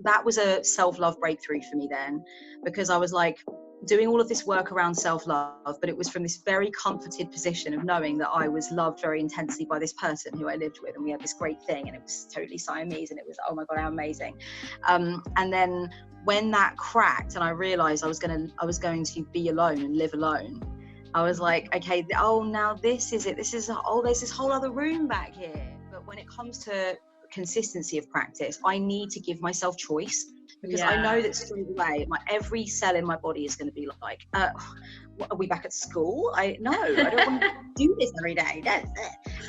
that was a self-love breakthrough for me then, because I was like doing all of this work around self-love, but it was from this very comforted position of knowing that I was loved very intensely by this person who I lived with, and we had this great thing, and it was totally Siamese, and it was, oh my God, how amazing. And then when that cracked and I realized I was going to be alone and live alone, I was like, okay, oh, now this is it. This is, oh, there's this whole other room back here. But when it comes to consistency of practice, I need to give myself choice, because I know that straight away, every cell in my body is going to be like, what, are we back at school? No, I don't want to do this every day.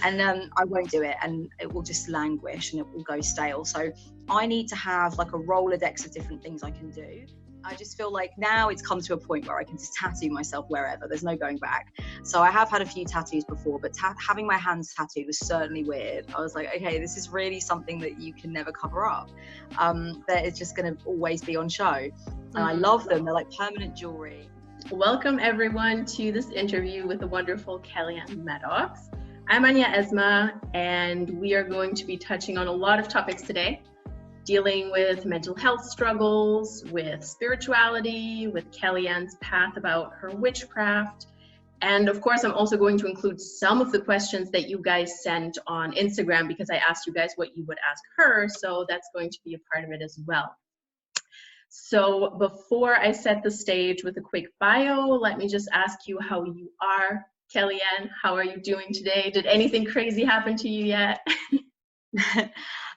And I won't do it, and it will just languish and it will go stale. So I need to have like a Rolodex of different things I can do. I just feel like now it's come to a point where I can just tattoo myself wherever. There's no going back. So I have had a few tattoos before, but having my hands tattooed was certainly weird. I was like, okay, this is really something that you can never cover up. That is just going to always be on show. And I love them. They're like permanent jewelry. Welcome everyone to this interview with the wonderful Kelly-Ann Maddox. I'm Anya Esma, and we are going to be touching on a lot of topics today, dealing with mental health struggles, with spirituality, with Kelly-Ann's path about her witchcraft. And of course, I'm also going to include some of the questions that you guys sent on Instagram, because I asked you guys what you would ask her. So that's going to be a part of it as well. So before I set the stage with a quick bio, let me just ask you how you are. Kelly-Ann, how are you doing today? Did anything crazy happen to you yet?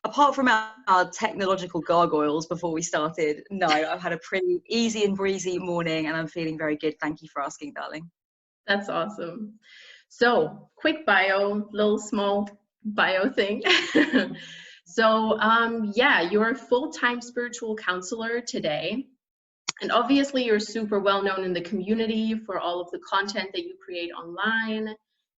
Apart from our technological gargoyles before we started, no, I've had a pretty easy and breezy morning, and I'm feeling very good. Thank you for asking, darling. That's awesome. So, quick bio, little small bio thing. So, yeah, you're a full-time spiritual counselor today. And obviously, you're super well known in the community for all of the content that you create online.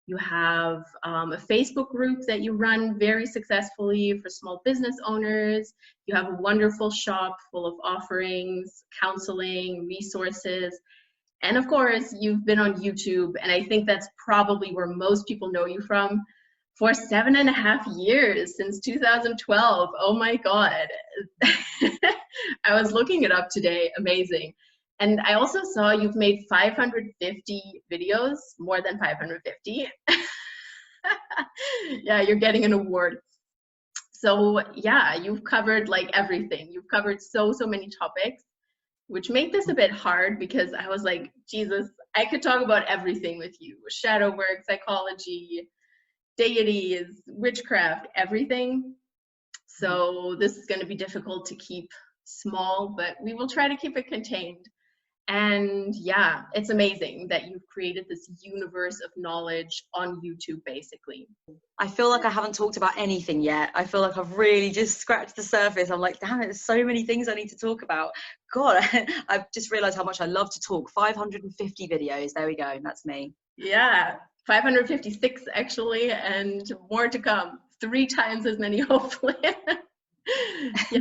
You have a Facebook group that you run very successfully for small business owners. You have a wonderful shop full of offerings, counseling, resources. And of course, you've been on YouTube, and I think that's probably where most people know you from, for 7.5 years, since 2012. Oh my God. I was looking it up today. Amazing. And I also saw you've made 550 videos, more than 550. Yeah, you're getting an award. So yeah, you've covered like everything. You've covered so many topics, which made this a bit hard, because I was like, Jesus, I could talk about everything with you. Shadow work, psychology, deities, witchcraft, everything. So this is going to be difficult to keep small, but we will try to keep it contained. And yeah, it's amazing that you've created this universe of knowledge on YouTube, basically. I feel like I haven't talked about anything yet. I feel like I've really just scratched the surface. I'm like, damn it, there's so many things I need to talk about. God, I've just realized how much I love to talk. 550 videos. There we go. That's me. Yeah, 556 actually, and more to come. 3 times as many, hopefully. Yeah.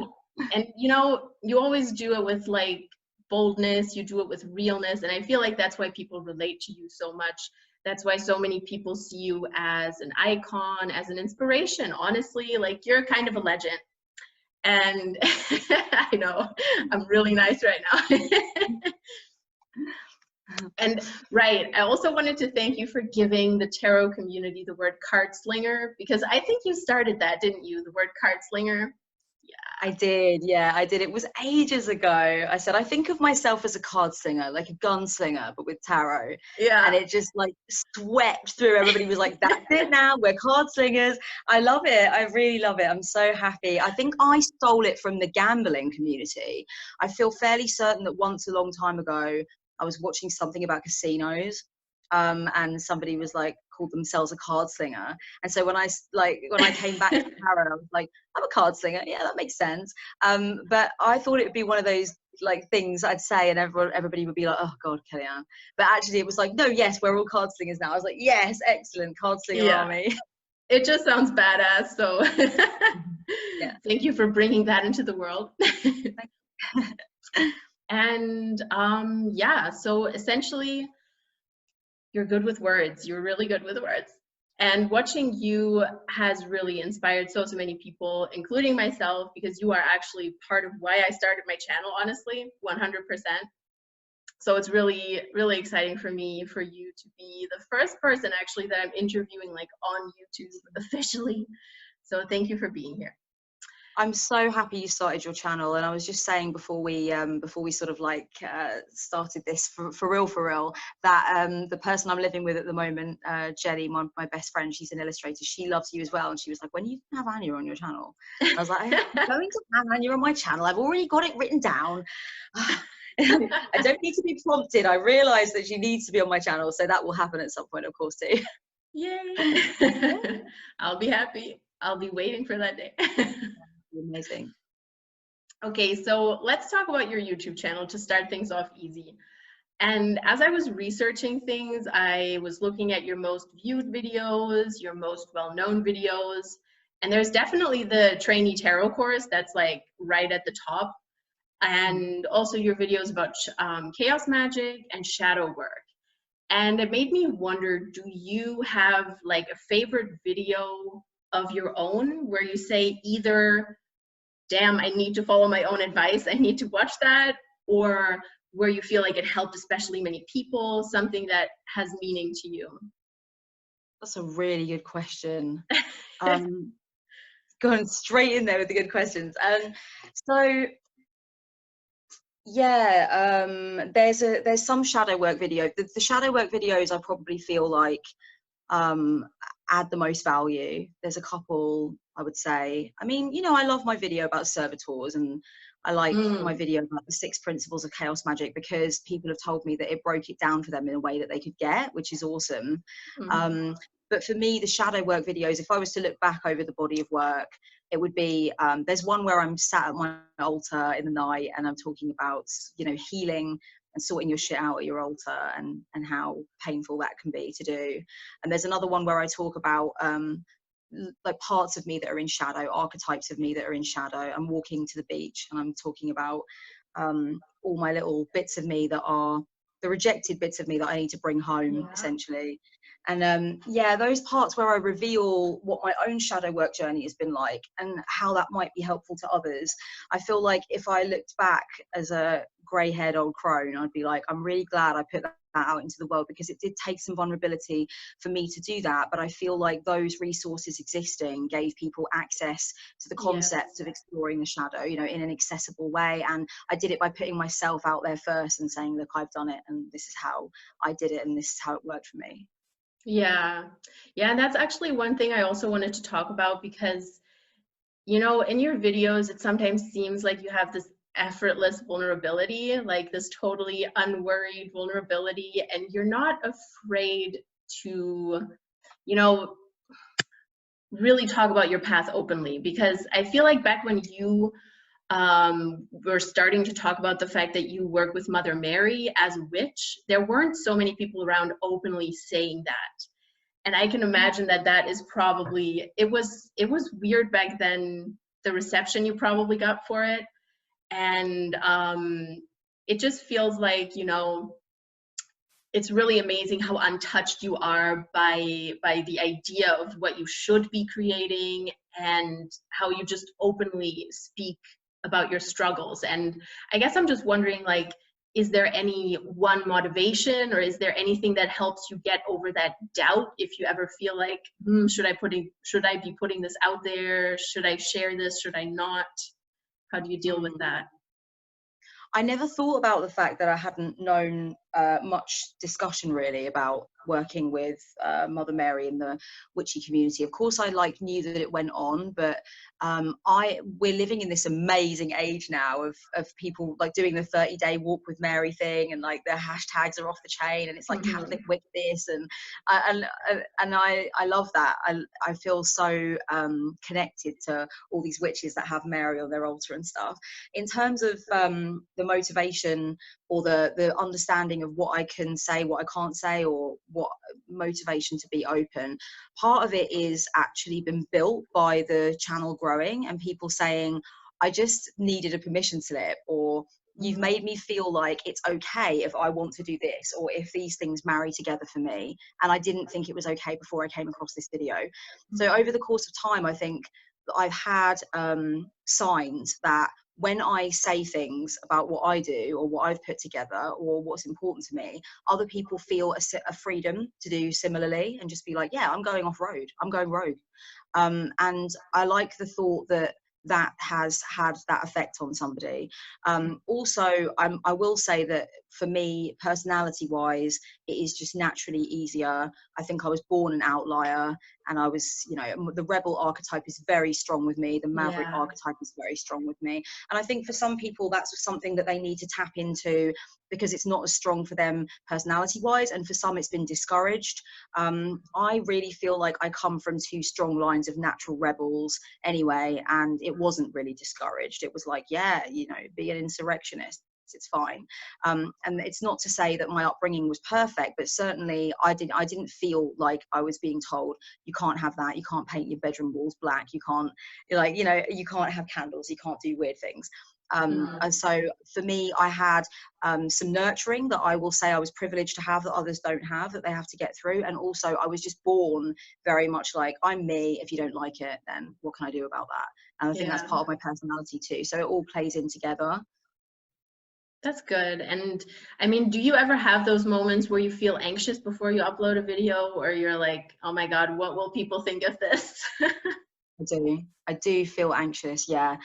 And you know, you always do it with like boldness, you do it with realness, and I feel like that's why people relate to you so much. That's why so many people see you as an icon, as an inspiration. Honestly, like, you're kind of a legend. And I know, I'm really nice right now. And right, I also wanted to thank you for giving the tarot community the word card slinger, because I think you started that, didn't you? The word card slinger. I did, yeah, I did. It was ages ago. I said, I think of myself as a card slinger, like a gunslinger, but with tarot. Yeah. And it just like swept through. Everybody was like, that's it now, we're card slingers. I love it. I really love it. I'm so happy. I think I stole it from the gambling community. I feel fairly certain that once a long time ago, I was watching something about casinos. And somebody was like, called themselves a card slinger. And so when I came back to tarot, I was like, I'm a card slinger. Yeah, that makes sense. But I thought it would be one of those like things I'd say, and everybody would be like, oh God, Kelly-Ann. But actually it was like, no, yes, we're all card slingers now. I was like, yes, excellent, card slinger army. It just sounds badass. So yeah. Thank you for bringing that into the world. And yeah, so essentially, you're good with words. You're really good with words. And watching you has really inspired so many people, including myself, because you are actually part of why I started my channel, honestly, 100%. So it's really, really exciting for me, for you to be the first person actually that I'm interviewing like on YouTube officially. So thank you for being here. I'm so happy you started your channel, and I was just saying before we sort of like started this for real that the person I'm living with at the moment, Jenny, my best friend, she's an illustrator. She loves you as well, and she was like, "When are you gonna have Anya on your channel?" I was like, "I'm going to have Anya on my channel. I've already got it written down. I don't need to be prompted. I realised that she needs to be on my channel, so that will happen at some point, of course, too." Yay! I'll be happy. I'll be waiting for that day. Amazing. Okay, so let's talk about your YouTube channel to start things off easy. And as I was researching things, I was looking at your most viewed videos, your most well-known videos, and there's definitely the trainee tarot course that's like right at the top, and also your videos about chaos magic and shadow work. And it made me wonder, do you have like a favorite video of your own where you say either, damn, I need to follow my own advice, I need to watch that, or where you feel like it helped especially many people, something that has meaning to you? That's a really good question. Going straight in there with the good questions. So yeah, there's some shadow work video. The shadow work videos I probably feel like add the most value. There's a couple, I would say. I mean, you know, I love my video about servitors, and I like my video about the 6 principles of chaos magic, because people have told me that it broke it down for them in a way that they could get, which is awesome. But for me, the shadow work videos, if I was to look back over the body of work, it would be, there's one where I'm sat at my altar in the night and I'm talking about, you know, healing and sorting your shit out at your altar, and how painful that can be to do. And there's another one where I talk about like parts of me that are in shadow, archetypes of me that are in shadow. I'm walking to the beach and I'm talking about all my little bits of me that are the rejected bits of me that I need to bring home, essentially. And yeah, those parts where I reveal what my own shadow work journey has been like and how that might be helpful to others. I feel like if I looked back as a grey-haired old crone, I'd be like, I'm really glad I put that out into the world, because it did take some vulnerability for me to do that. But I feel like those resources existing gave people access to the concept of exploring the shadow, you know, in an accessible way. And I did it by putting myself out there first and saying, look, I've done it, and this is how I did it, and this is how it worked for me. Yeah, and that's actually one thing I also wanted to talk about, because, you know, in your videos, it sometimes seems like you have this effortless vulnerability, like this totally unworried vulnerability, and you're not afraid to, you know, really talk about your path openly. Because I feel like back when you were starting to talk about the fact that you work with Mother Mary as a witch, there weren't so many people around openly saying that. And I can imagine that that is probably, it was weird back then, the reception you probably got for it. And it just feels like, you know, it's really amazing how untouched you are by the idea of what you should be creating, and how you just openly speak about your struggles. And I guess I'm just wondering, like, is there any one motivation, or is there anything that helps you get over that doubt if you ever feel like, should I be putting this out there? Should I share this? Should I not? How do you deal with that? I never thought about the fact that I hadn't known much discussion really about working with Mother Mary in the witchy community. Of course, I knew that it went on, but we're living in this amazing age now of people like doing the 30-day walk with Mary thing, and like their hashtags are off the chain, and it's like Catholic witch this, and I love that. I feel so connected to all these witches that have Mary on their altar and stuff. In terms of the motivation or the understanding of what I can say, what I can't say, or what motivation to be open, part of it is actually been built by the channel growing and people saying, I just needed a permission slip, or You've made me feel like it's okay if I want to do this, or if these things marry together for me. And I didn't think it was okay before I came across this video. So over the course of time, I think that I've had signs that when I say things about what I do or what I've put together or what's important to me, other people feel a freedom to do similarly and just be like, yeah, I'm going off road, I'm going rogue. And I like the thought that that has had that effect on somebody. Also, I will say that for me, personality wise, it is just naturally easier. I think I was born an outlier, and I was, you know, the rebel archetype is very strong with me. The maverick archetype is very strong with me. And I think for some people, that's something that they need to tap into because it's not as strong for them personality wise. And for some, it's been discouraged. I really feel like I come from two strong lines of natural rebels anyway, and it wasn't really discouraged. It was like, yeah, you know, be an insurrectionist, it's fine. And it's not to say that my upbringing was perfect, but certainly I didn't feel like I was being told, you can't have that, you can't paint your bedroom walls black, you can't, like, you know, you can't have candles, you can't do weird things. And so for me, I had some nurturing that I will say I was privileged to have that others don't have, that they have to get through. And also I was just born very much like, I'm me. If you don't like it, then what can I do about that? And I think that's part of my personality too. So it all plays in together. That's good. And I mean, do you ever have those moments where you feel anxious before you upload a video, or you're like, oh my God, what will people think of this? I do feel anxious. Yeah.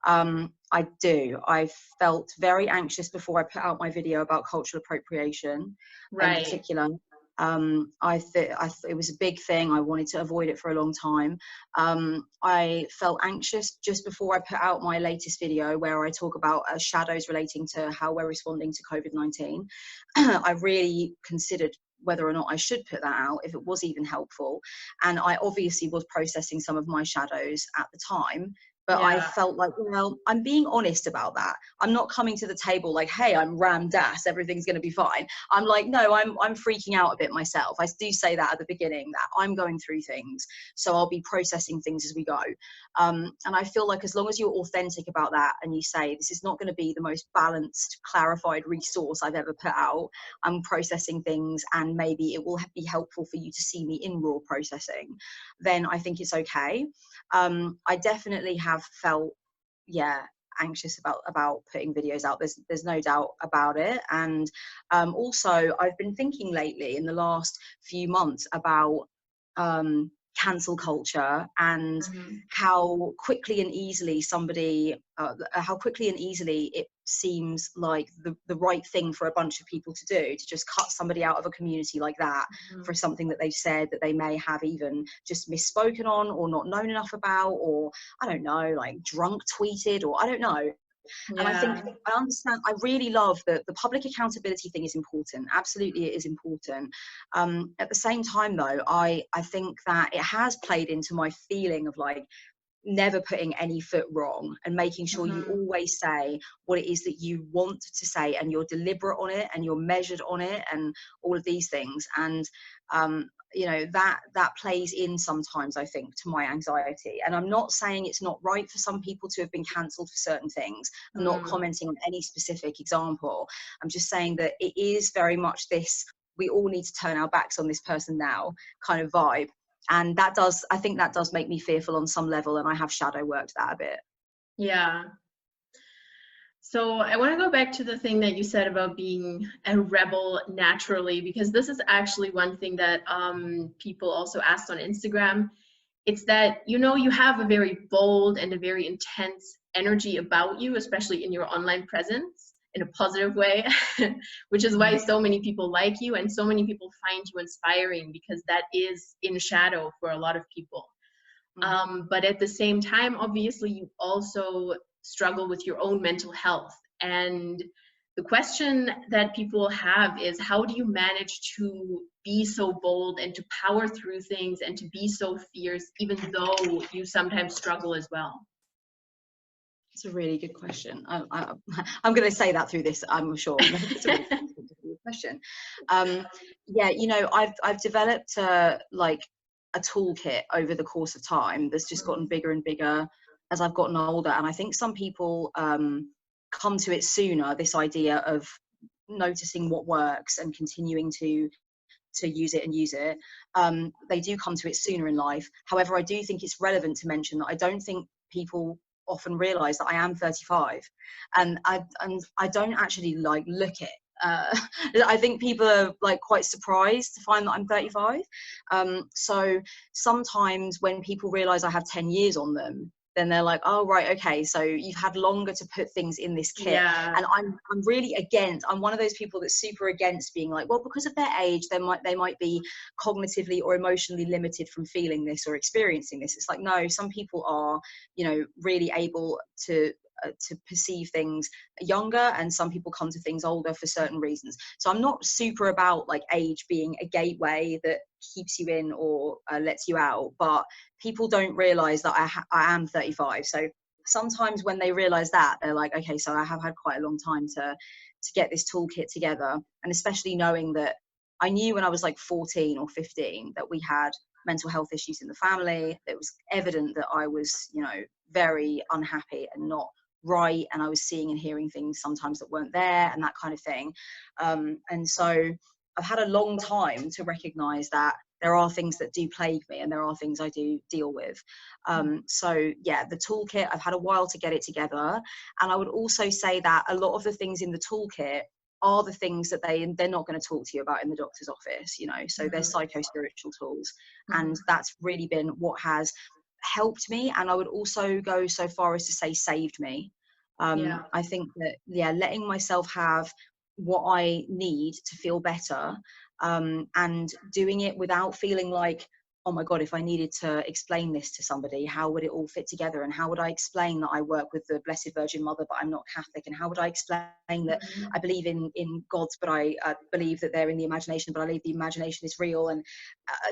I do. I felt very anxious before I put out my video about cultural appropriation in particular. It was a big thing. I wanted to avoid it for a long time. I felt anxious just before I put out my latest video where I talk about shadows relating to how we're responding to COVID-19. I really considered whether or not I should put that out, if it was even helpful. And I obviously was processing some of my shadows at the time. But I felt like, well, I'm being honest about that. I'm not coming to the table like, hey, I'm rammed ass, everything's going to be fine. I'm like, no, I'm freaking out a bit myself. I do say that at the beginning, that I'm going through things. So I'll be processing things as we go. And I feel like as long as you're authentic about that and you say, this is not going to be the most balanced, clarified resource I've ever put out. I'm processing things and maybe it will be helpful for you to see me in raw processing. Then I think it's okay. I definitely have felt anxious about putting videos out. There's no doubt about it. And also I've been thinking lately in the last few months about cancel culture and how quickly and easily it seems like the right thing for a bunch of people to do, to just cut somebody out of a community like that for something that they've said that they may have even just misspoken on or not known enough about, or I don't know, like drunk tweeted, or I don't know. And I think I understand, I really love that the public accountability thing is important. Absolutely, it is important. At the same time, though, I think that it has played into my feeling of like never putting any foot wrong and making sure you always say what it is that you want to say, and you're deliberate on it and you're measured on it and all of these things. And you know, that plays in sometimes, I think, to my anxiety. And I'm not saying it's not right for some people to have been cancelled for certain things. I'm not commenting on any specific example. I'm just saying that it is very much this, we all need to turn our backs on this person now kind of vibe. And I think that does make me fearful on some level, and I have shadow worked that a bit. Yeah. So I want to go back to the thing that you said about being a rebel naturally, because this is actually one thing that people also asked on Instagram. It's that, you know, you have a very bold and a very intense energy about you, especially in your online presence, in a positive way, which is why so many people like you and so many people find you inspiring, because that is in shadow for a lot of people. But at the same time, obviously, you also struggle with your own mental health. And the question that people have is, how do you manage to be so bold and to power through things and to be so fierce, even though you sometimes struggle as well? It's a really good question. I'm going to say that through this, I'm sure. It's a really good question. Yeah, you know, I've developed like a toolkit over the course of time that's just gotten bigger and bigger as I've gotten older. And I think some people come to it sooner, this idea of noticing what works and continuing to use it and use it, they do come to it sooner in life. However, I do think it's relevant to mention that I don't think people often realize that I am 35, and I don't actually like look it. I think people are like quite surprised to find that I'm 35. So sometimes when people realize I have 10 years on them, then they're like, oh right, okay, so you've had longer to put things in this kit. Yeah. And I'm really against, I'm one of those people that's super against being like, well, because of their age, they might be cognitively or emotionally limited from feeling this or experiencing this. It's like, no, some people are, you know, really able to perceive things younger, and some people come to things older for certain reasons. So I'm not super about like age being a gateway that keeps you in or lets you out, but people don't realize that I am 35. So sometimes when they realize that, they're like, okay, so I have had quite a long time to get this toolkit together. And especially knowing that I knew when I was like 14 or 15 that we had mental health issues in the family. It was evident that I was, you know, very unhappy and not right, and I was seeing and hearing things sometimes that weren't there and that kind of thing. And so I've had a long time to recognize that there are things that do plague me and there are things I do deal with. So yeah, the toolkit, I've had a while to get it together. And I would also say that a lot of the things in the toolkit are the things that they're not going to talk to you about in the doctor's office, you know. So they're psycho-spiritual tools, and that's really been what has helped me. And I would also go so far as to say saved me. I think that, yeah, letting myself have what I need to feel better, and doing it without feeling like, oh my God, if I needed to explain this to somebody, how would it all fit together? And how would I explain that I work with the Blessed Virgin Mother, but I'm not Catholic? And how would I explain that I believe in gods, but I believe that they're in the imagination, but I believe the imagination is real? And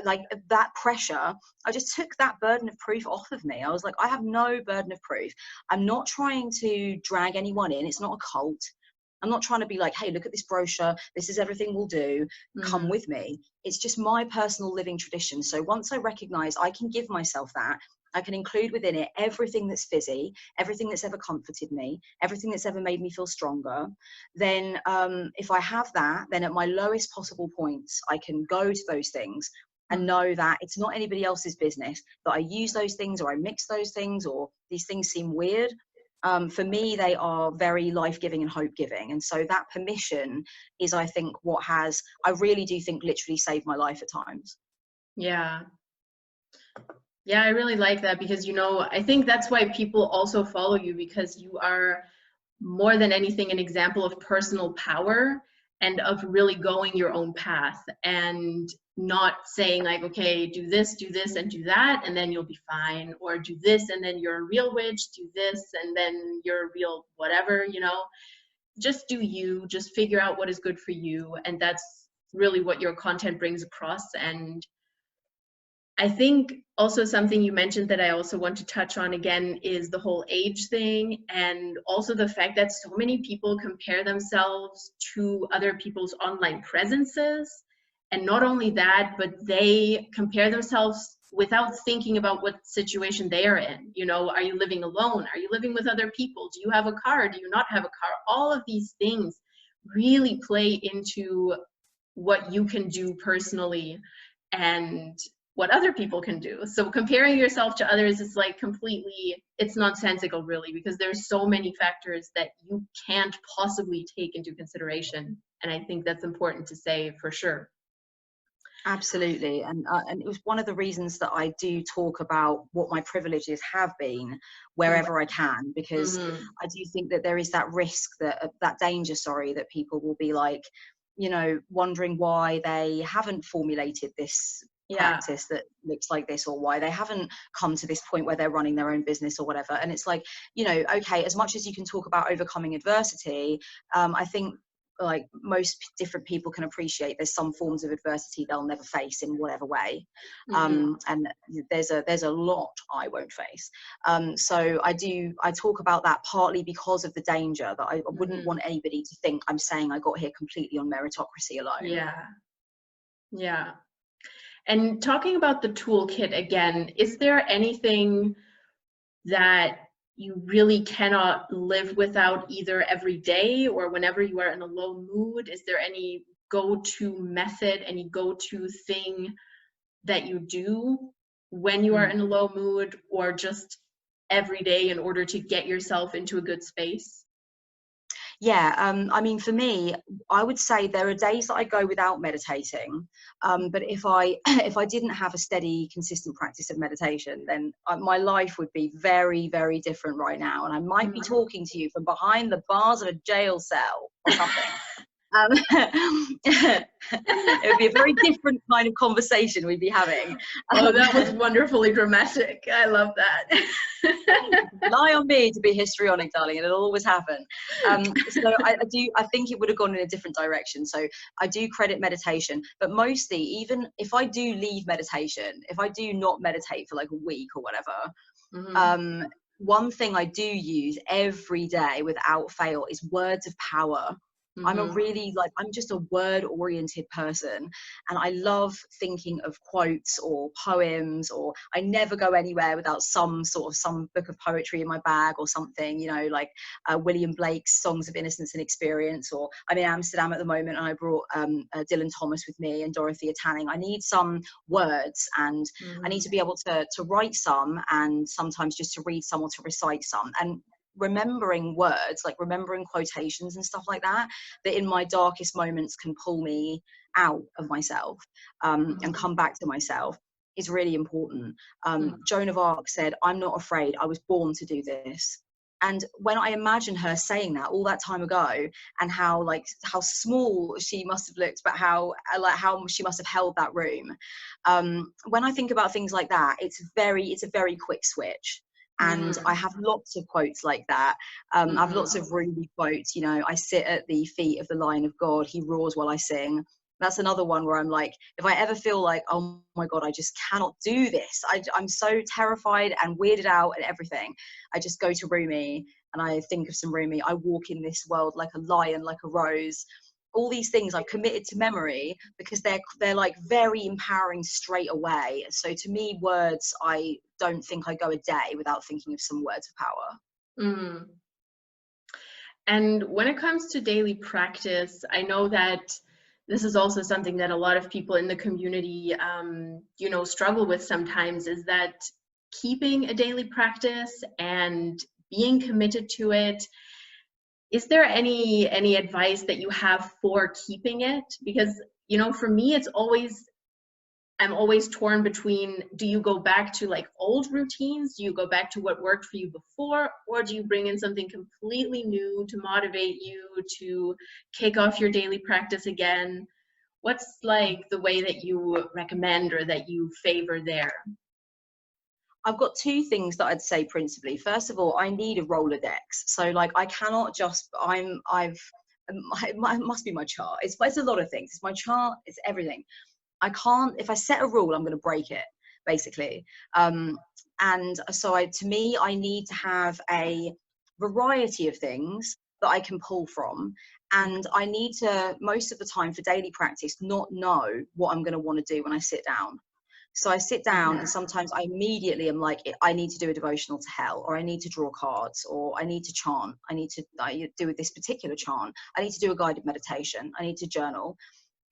like that pressure, I just took that burden of proof off of me. I was like, I have no burden of proof. I'm not trying to drag anyone in. It's not a cult. I'm not trying to be like, hey, look at this brochure. This is everything we'll do. Come with me. It's just my personal living tradition. So once I recognize I can give myself that, I can include within it everything that's fizzy, everything that's ever comforted me, everything that's ever made me feel stronger. Then if I have that, then at my lowest possible points, I can go to those things and know that it's not anybody else's business that I use those things or I mix those things or these things seem weird. For me, they are very life-giving and hope-giving. And so that permission is, I think, what has, I really do think, literally saved my life at times. Yeah. Yeah, I really like that, because, you know, I think that's why people also follow you, because you are more than anything an example of personal power and of really going your own path and not saying like, okay, do this and do that and then you'll be fine, or do this and then you're a real witch, do this and then you're a real whatever, you know. Just do you, just figure out what is good for you, and that's really what your content brings across. And I think also something you mentioned that I also want to touch on again is the whole age thing, and also the fact that so many people compare themselves to other people's online presences. And not only that, but they compare themselves without thinking about what situation they are in. You know, are you living alone? Are you living with other people? Do you have a car? Do you not have a car? All of these things really play into what you can do personally and what other people can do. So comparing yourself to others is like completely, it's nonsensical really, because there's so many factors that you can't possibly take into consideration. And I think that's important to say for sure. Absolutely. And it was one of the reasons that I do talk about what my privileges have been wherever I can, because I do think that there is that risk, that danger, sorry, that people will be like, you know, wondering why they haven't formulated this practice that looks like this, or why they haven't come to this point where they're running their own business or whatever. And it's like, you know, okay, as much as you can talk about overcoming adversity, I think like most different people can appreciate there's some forms of adversity they'll never face in whatever way. And there's a lot I won't face. So I talk about that partly because of the danger that I wouldn't want anybody to think I'm saying I got here completely on meritocracy alone. Yeah. And talking about the toolkit again, is there anything that you really cannot live without either every day or whenever you are in a low mood? Is there any go-to method, any go-to thing that you do when you are in a low mood, or just every day in order to get yourself into a good space? Yeah, I mean, for me, I would say there are days that I go without meditating. But if I if I didn't have a steady, consistent practice of meditation, then my life would be very, very different right now, and I might be talking to you from behind the bars of a jail cell or something. It would be a very different kind of conversation we'd be having. Oh, that was wonderfully dramatic. I love that. Rely on me to be histrionic, darling, and it'll always happen. So I think it would have gone in a different direction. So I do credit meditation, but mostly, even if I do leave meditation, if I do not meditate for like a week or whatever, one thing I do use every day without fail is words of power. I'm just a word oriented person, and I love thinking of quotes or poems, or I never go anywhere without some book of poetry in my bag or something, you know, like William Blake's Songs of Innocence and Experience, or I'm in Amsterdam at the moment and I brought Dylan Thomas with me and Dorothea Tanning. I need some words, and I need to be able to write some, and sometimes just to read some or to recite some, and remembering words, like remembering quotations and stuff like that, that in my darkest moments can pull me out of myself, and come back to myself, is really important. Joan of Arc said, "I'm not afraid, I was born to do this." And when I imagine her saying that all that time ago, and how small she must have looked, but how she must have held that room, when I think about things like that, it's a very quick switch. And I have lots of quotes like that. I have lots of Ruby quotes. You know, I sit at the feet of the Lion of God. He roars while I sing. That's another one where I'm like, if I ever feel like, oh my God, I just cannot do this, I'm so terrified and weirded out and everything, I just go to Rumi and I think of some Rumi. I walk in this world like a lion, like a rose. All these things I've committed to memory because they're like very empowering straight away. So to me, words, I don't think I go a day without thinking of some words of power. And when it comes to daily practice, I know that this is also something that a lot of people in the community, you know, struggle with sometimes, is that keeping a daily practice and being committed to it. Is there any advice that you have for keeping it? Because, you know, for me, I'm always torn between, do you go back to like old routines? Do you go back to what worked for you before? Or do you bring in something completely new to motivate you to kick off your daily practice again? What's like the way that you recommend or that you favor there? I've got two things that I'd say principally. First of all, I need a Rolodex. So like, I cannot just, it must be my chart. It's a lot of things. It's my chart, it's everything. I can't, if I set a rule, I'm going to break it, basically. And so to me, I need to have a variety of things that I can pull from. And I need to, most of the time for daily practice, not know what I'm going to want to do when I sit down. So I sit down and sometimes I immediately am like, I need to do a devotional to hell, or I need to draw cards, or I need to chant. I need to do this particular chant. I need to do a guided meditation. I need to journal.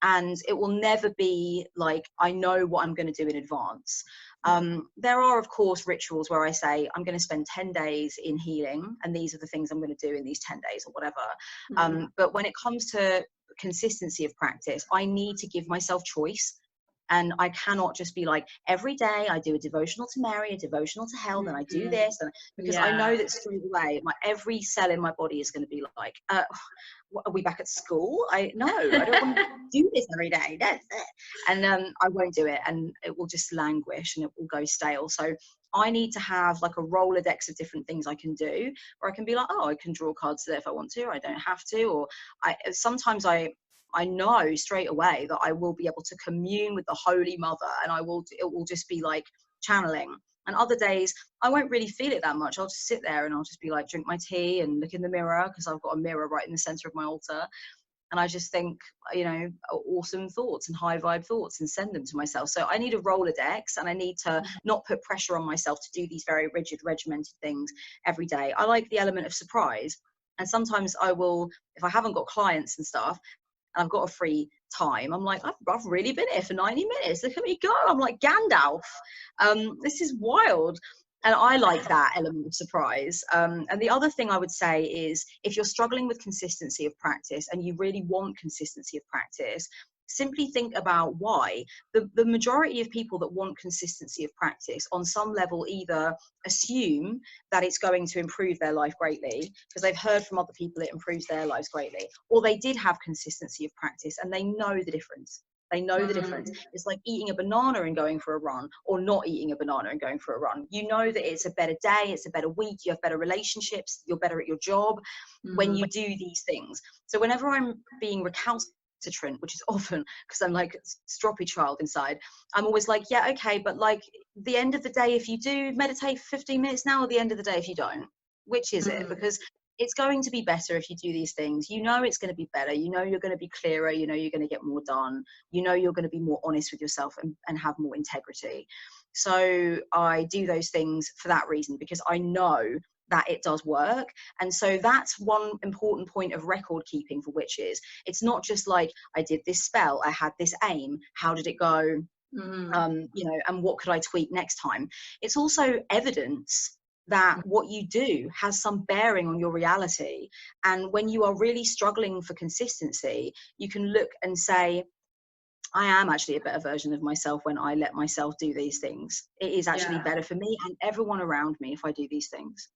And it will never be like, I know what I'm going to do in advance. There are, of course, rituals where I say, I'm going to spend 10 days in healing, and these are the things I'm going to do in these 10 days or whatever. But when it comes to consistency of practice, I need to give myself choice. And I cannot just be like, every day I do a devotional to Mary, a devotional to hell, then I do this. And because I know that straight away, every cell in my body is going to be like, are we back at school? I don't want to do this every day. That's it. And I won't do it, and it will just languish and it will go stale. So I need to have like a Rolodex of different things I can do, or I can be like, oh, I can draw cards there if I want to, or I don't have to. Or sometimes I know straight away that I will be able to commune with the Holy Mother, and it will just be like channeling. And other days I won't really feel it that much. I'll just sit there and I'll just be like, drink my tea and look in the mirror, because I've got a mirror right in the center of my altar. and I just think, awesome thoughts and high vibe thoughts and send them to myself. So I need a Rolodex, and I need to not put pressure on myself to do these very rigid, regimented things every day. I like the element of surprise. And sometimes I will, if I haven't got clients and stuff, and I've got a free time, I'm like, I've really been here for 90 minutes. Look at me go. I'm like Gandalf. This is wild. And I like that element of surprise. And the other thing I would say is, if you're struggling with consistency of practice and you really want consistency of practice, simply think about why. The majority of people that want consistency of practice on some level either assume that it's going to improve their life greatly because they've heard from other people it improves their lives greatly, or they did have consistency of practice and they know the difference. They know the difference. It's like eating a banana and going for a run, or not eating a banana and going for a run. You know that it's a better day, it's a better week, you have better relationships, you're better at your job when you do these things. So whenever I'm being recalcitrant, which is often because I'm like a stroppy child inside, I'm always like, yeah, okay, but like the end of the day, if you do meditate for 15 minutes now, or the end of the day if you don't, which is it? Because it's going to be better if you do these things. You know it's going to be better. You know you're going to be clearer. You know you're going to get more done. You know you're going to be more honest with yourself and have more integrity. So I do those things for that reason, because I know that it does work. And so that's one important point of record keeping for witches. It's not just like, I did this spell, I had this aim, how did it go? And what could I tweak next time? It's also evidence that what you do has some bearing on your reality. And when you are really struggling for consistency, you can look and say, I am actually a better version of myself when I let myself do these things. It is actually better for me and everyone around me if I do these things.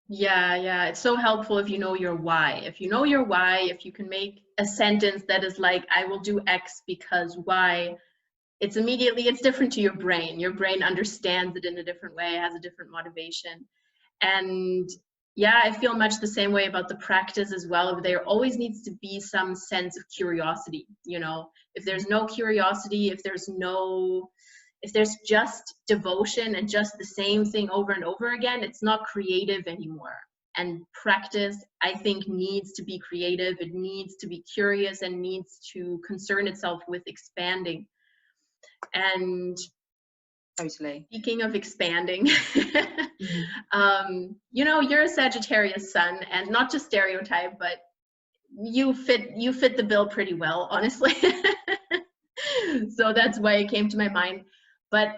Yeah. It's so helpful if you know your why. If you know your why, if you can make a sentence that is like, I will do X because Y, it's different to your brain. Your brain understands it in a different way, has a different motivation. And yeah, I feel much the same way about the practice as well. There always needs to be some sense of curiosity. If there's no curiosity, if there's just devotion and just the same thing over and over again, it's not creative anymore. And practice, I think, needs to be creative. It needs to be curious and needs to concern itself with expanding. And totally. Speaking of expanding, you're a Sagittarius sun, and not just stereotype, but you fit the bill pretty well, honestly. So that's why it came to my mind. But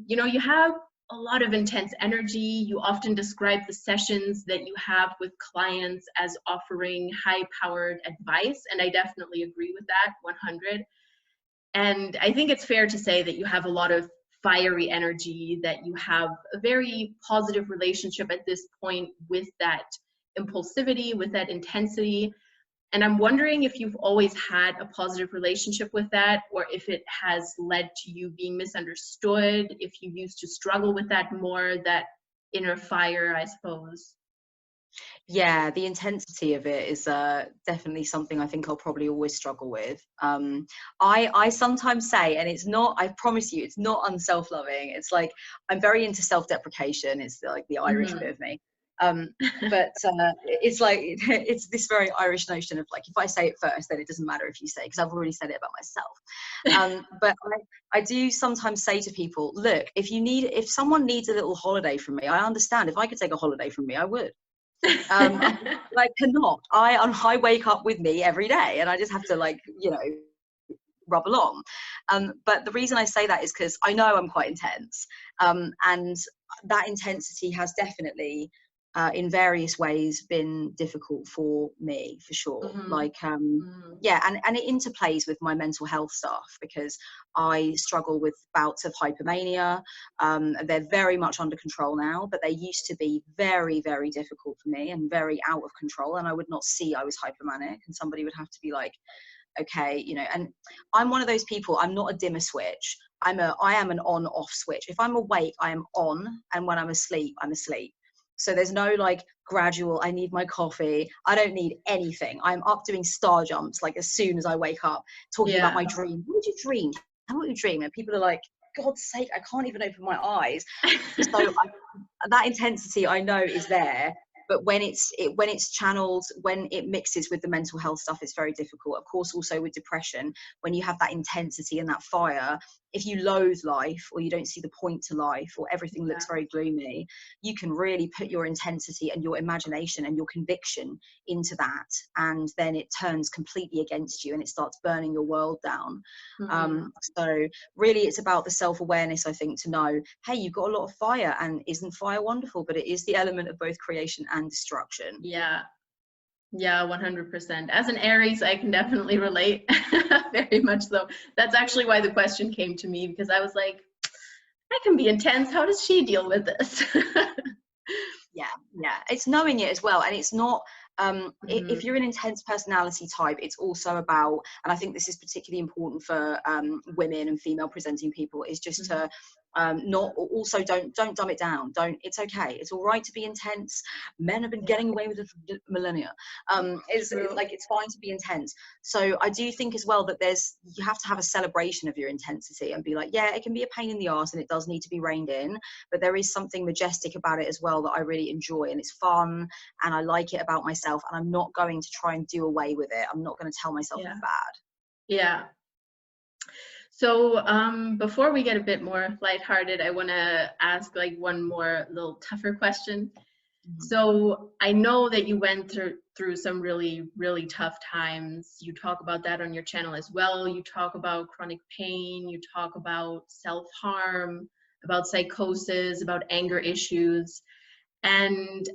you have a lot of intense energy. You often describe the sessions that you have with clients as offering high-powered advice, and I definitely agree with that, 100. And I think it's fair to say that you have a lot of fiery energy, that you have a very positive relationship at this point with that impulsivity, with that intensity. And I'm wondering if you've always had a positive relationship with that, or if it has led to you being misunderstood, if you used to struggle with that more, that inner fire, I suppose. Yeah, the intensity of it is definitely something I think I'll probably always struggle with. I sometimes say, and it's not, I promise you, it's not unself-loving. It's like, I'm very into self-deprecation. It's like the Irish bit of me. But it's like, it's this very Irish notion of like, if I say it first, then it doesn't matter if you say it, because I've already said it about myself. But I do sometimes say to people, look, if someone needs a little holiday from me, I understand. If I could take a holiday from me, I would. I cannot. I wake up with me every day, and I just have to rub along. But the reason I say that is because I know I'm quite intense, and that intensity has definitely in various ways been difficult for me, for sure. Yeah, and it interplays with my mental health stuff, because I struggle with bouts of hypomania. They're very much under control now, but they used to be very, very difficult for me and very out of control, and I would not see I was hypomanic, and somebody would have to be like, okay, and I'm one of those people, I'm not a dimmer switch. I am an on-off switch. If I'm awake, I am on, and when I'm asleep, I'm asleep. So there's no like gradual, I need my coffee. I don't need anything. I'm up doing star jumps like as soon as I wake up, talking about my dream. What did you dream? What did you dream? And people are like, God's sake, I can't even open my eyes. So that intensity I know is there, but when it's channeled, when it mixes with the mental health stuff, it's very difficult. Of course, also with depression, when you have that intensity and that fire, if you loathe life, or you don't see the point to life, or everything looks very gloomy, you can really put your intensity and your imagination and your conviction into that, and then it turns completely against you and it starts burning your world down. So really it's about the self-awareness, I think, to know, hey, you've got a lot of fire, and isn't fire wonderful? But it is the element of both creation and destruction. Yeah, 100%. As an Aries, I can definitely relate. Very much so. That's actually why the question came to me, because I was like, I can be intense. How does she deal with this? Yeah, it's knowing it as well. And it's not if you're an intense personality type, it's also about, and I think this is particularly important for women and female presenting people, is just to not also don't dumb it down. It's okay, it's all right to be intense. Men have been getting away with it for millennia. It's like, it's fine to be intense. So I do think as well that you have to have a celebration of your intensity and be like, yeah, it can be a pain in the arse and it does need to be reined in, but there is something majestic about it as well that I really enjoy, and it's fun and I like it about myself, and I'm not going to try and do away with it. I'm not going to tell myself it's bad. Yeah. So before we get a bit more lighthearted, I want to ask like one more little tougher question. So I know that you went through some really, really tough times. You talk about that on your channel as well. You talk about chronic pain. You talk about self-harm, about psychosis, about anger issues. And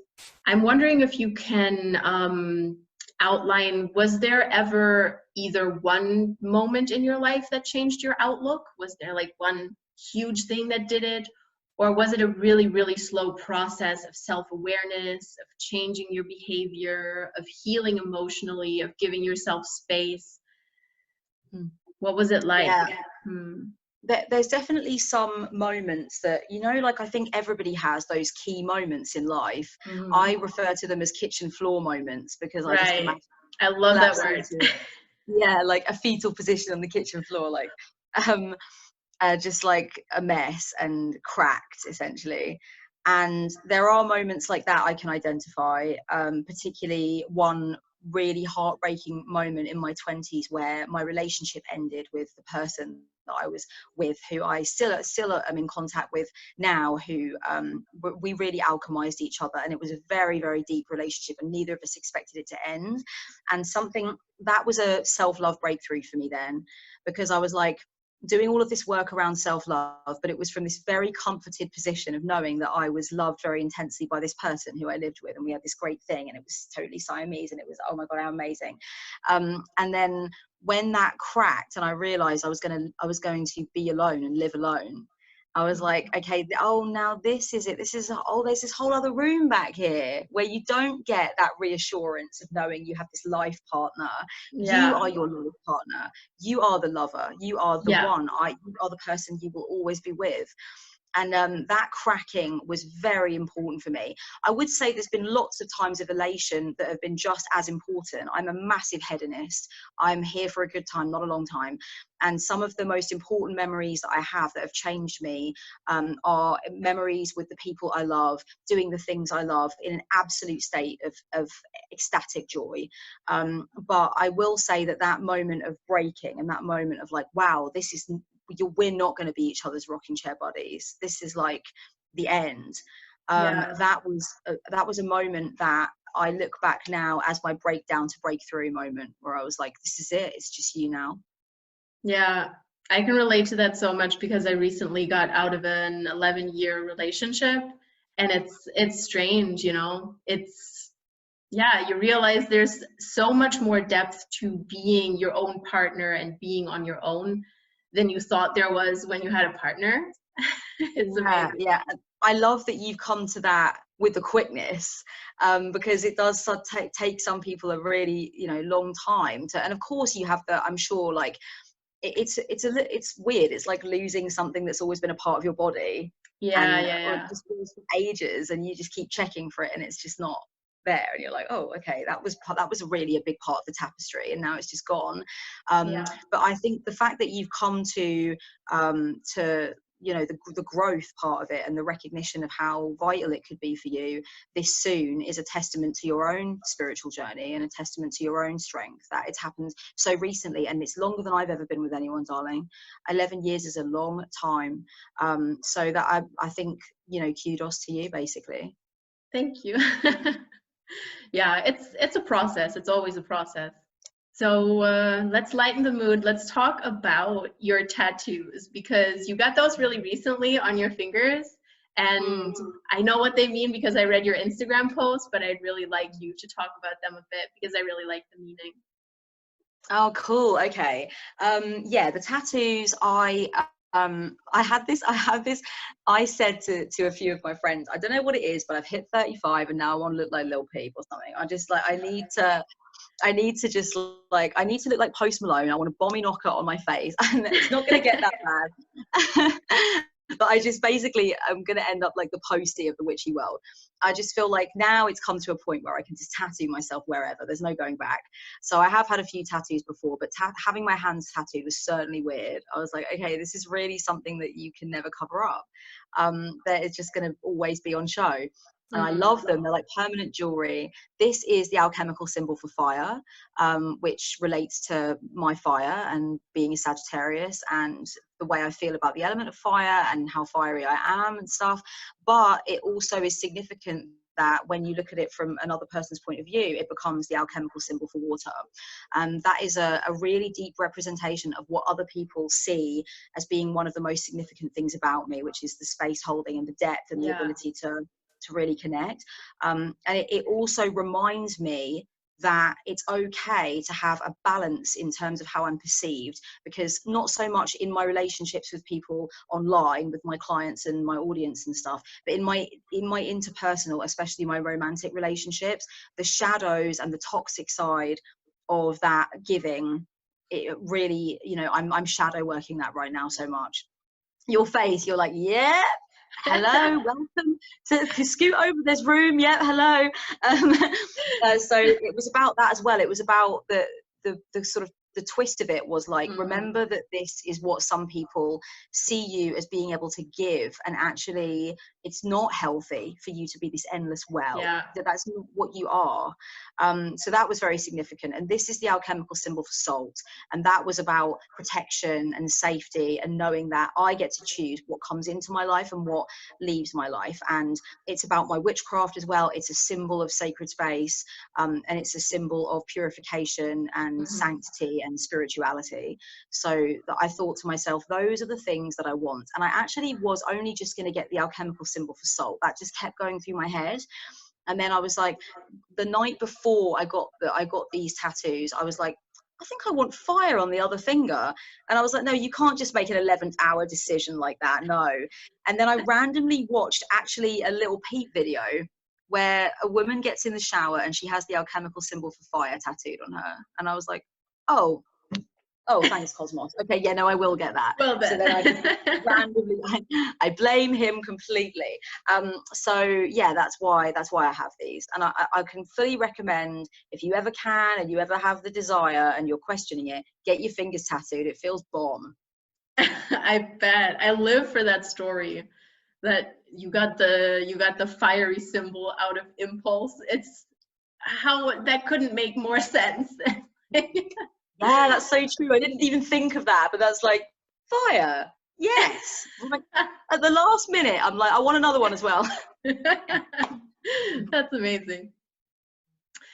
I'm wondering if you can outline, was there ever either one moment in your life that changed your outlook? Was there like one huge thing that did it? Or was it a really, really slow process of self-awareness, of changing your behavior, of healing emotionally, of giving yourself space? What was it like? There's definitely some moments that, you know, like I think everybody has those key moments in life. I refer to them as kitchen floor moments, because I just imagine, I love that word. Yeah, like a fetal position on the kitchen floor, like just like a mess and cracked essentially. And there are moments like that I can identify, particularly one really heartbreaking moment in my 20s where my relationship ended with the person that I was with, who I still am in contact with now, who we really alchemized each other, and it was a very, very deep relationship, and neither of us expected it to end. And something that was a self-love breakthrough for me then, because I was like doing all of this work around self-love, but it was from this very comforted position of knowing that I was loved very intensely by this person who I lived with, and we had this great thing, and it was totally Siamese, and it was, oh my God, how amazing. And then when that cracked and I realized I was going to be alone and live alone, I was like, okay, oh, now this is it. There's this whole other room back here where you don't get that reassurance of knowing you have this life partner. You are your life partner. You are the lover. You are the one. You are the person you will always be with. And that cracking was very important for me. I would say there's been lots of times of elation that have been just as important. I'm a massive hedonist. I'm here for a good time, not a long time. And some of the most important memories that I have that have changed me are memories with the people I love, doing the things I love in an absolute state of ecstatic joy. But I will say that moment of breaking and that moment of like, wow, we're not going to be each other's rocking chair buddies. This is like the end. That was a moment that I look back now as my breakdown to breakthrough moment, where I was like, this is it. It's just you now. Yeah, I can relate to that so much, because I recently got out of an 11-year relationship, and it's strange, you know. You realize there's so much more depth to being your own partner and being on your own than you thought there was when you had a partner. It's amazing. Yeah. I love that you've come to that with the quickness, because it does take some people a really, long time to, and of course you have the, I'm sure, like it's weird. It's like losing something that's always been a part of your body. Or it just feels for ages, and you just keep checking for it, and it's just not there, and you're like, oh, okay, that was really a big part of the tapestry, and now it's just gone. But I think the fact that you've come to you know, the growth part of it and the recognition of how vital it could be for you this soon is a testament to your own spiritual journey and a testament to your own strength, that it's happened so recently. And it's longer than I've ever been with anyone, darling. 11 years is a long time. So that I think, you know, kudos to you, basically. Thank you. Yeah, it's a process. It's always a process. So let's lighten the mood. Let's talk about your tattoos, because you got those really recently on your fingers. And I know what they mean because I read your Instagram post, but I'd really like you to talk about them a bit because I really like the meaning. Oh, cool. Okay. Yeah, the tattoos, I have this, I said to a few of my friends, I don't know what it is, but I've hit 35 and now I want to look like Lil Peep or something. I just like, I need to just like, I need to look like Post Malone. I want a bomby knocker on my face, and it's not going to get that bad. But I just basically, I'm going to end up like the Posty of the witchy world. I just feel like now it's come to a point where I can just tattoo myself wherever. There's no going back. So I have had a few tattoos before, but having my hands tattooed was certainly weird. I was like, okay, this is really something that you can never cover up. That is just going to always be on show. And I love them. They're like permanent jewelry. This is the alchemical symbol for fire, which relates to my fire and being a Sagittarius and the way I feel about the element of fire and how fiery I am and stuff. But it also is significant that when you look at it from another person's point of view, it becomes the alchemical symbol for water. And that is a really deep representation of what other people see as being one of the most significant things about me, which is the space holding and the depth and the ability to really connect. And it also reminds me that it's okay to have a balance in terms of how I'm perceived, because not so much in my relationships with people online, with my clients and my audience and stuff, but in my interpersonal, especially my romantic relationships, the shadows and the toxic side of that giving, it really, you know, I'm shadow working that right now so much. Your face, you're like, yeah, hello, welcome to scoot over, there's room, yeah, hello. So it was about that as well. It was about the sort of the twist of it was like, remember that this is what some people see you as being able to give, and actually it's not healthy for you to be this endless well. That's not what you are. So that was very significant. And this is the alchemical symbol for salt, and that was about protection and safety and knowing that I get to choose what comes into my life and what leaves my life. And it's about my witchcraft as well. It's a symbol of sacred space, and it's a symbol of purification and sanctity and spirituality. So that I thought to myself, those are the things that I want. And I actually was only just going to get the alchemical symbol for salt. That just kept going through my head. And then I was like, the night before I got these tattoos, I was like, I think I want fire on the other finger. And I was like, no, you can't just make an 11th hour decision like that. No. And then I randomly watched actually a Little Peep video where a woman gets in the shower and she has the alchemical symbol for fire tattooed on her. And I was like, oh, thanks, Cosmos. Okay, yeah, no, I will get that. Well, so then I just randomly, I blame him completely. So yeah, that's why I have these, and I can fully recommend, if you ever can and you ever have the desire and you're questioning it, get your fingers tattooed. It feels bomb. I bet. I live for that story. That you got the fiery symbol out of impulse. It's how that couldn't make more sense. Yeah, that's so true. I didn't even think of that, but that's like, fire. Yes. Like, at the last minute, I'm like, I want another one as well. That's amazing.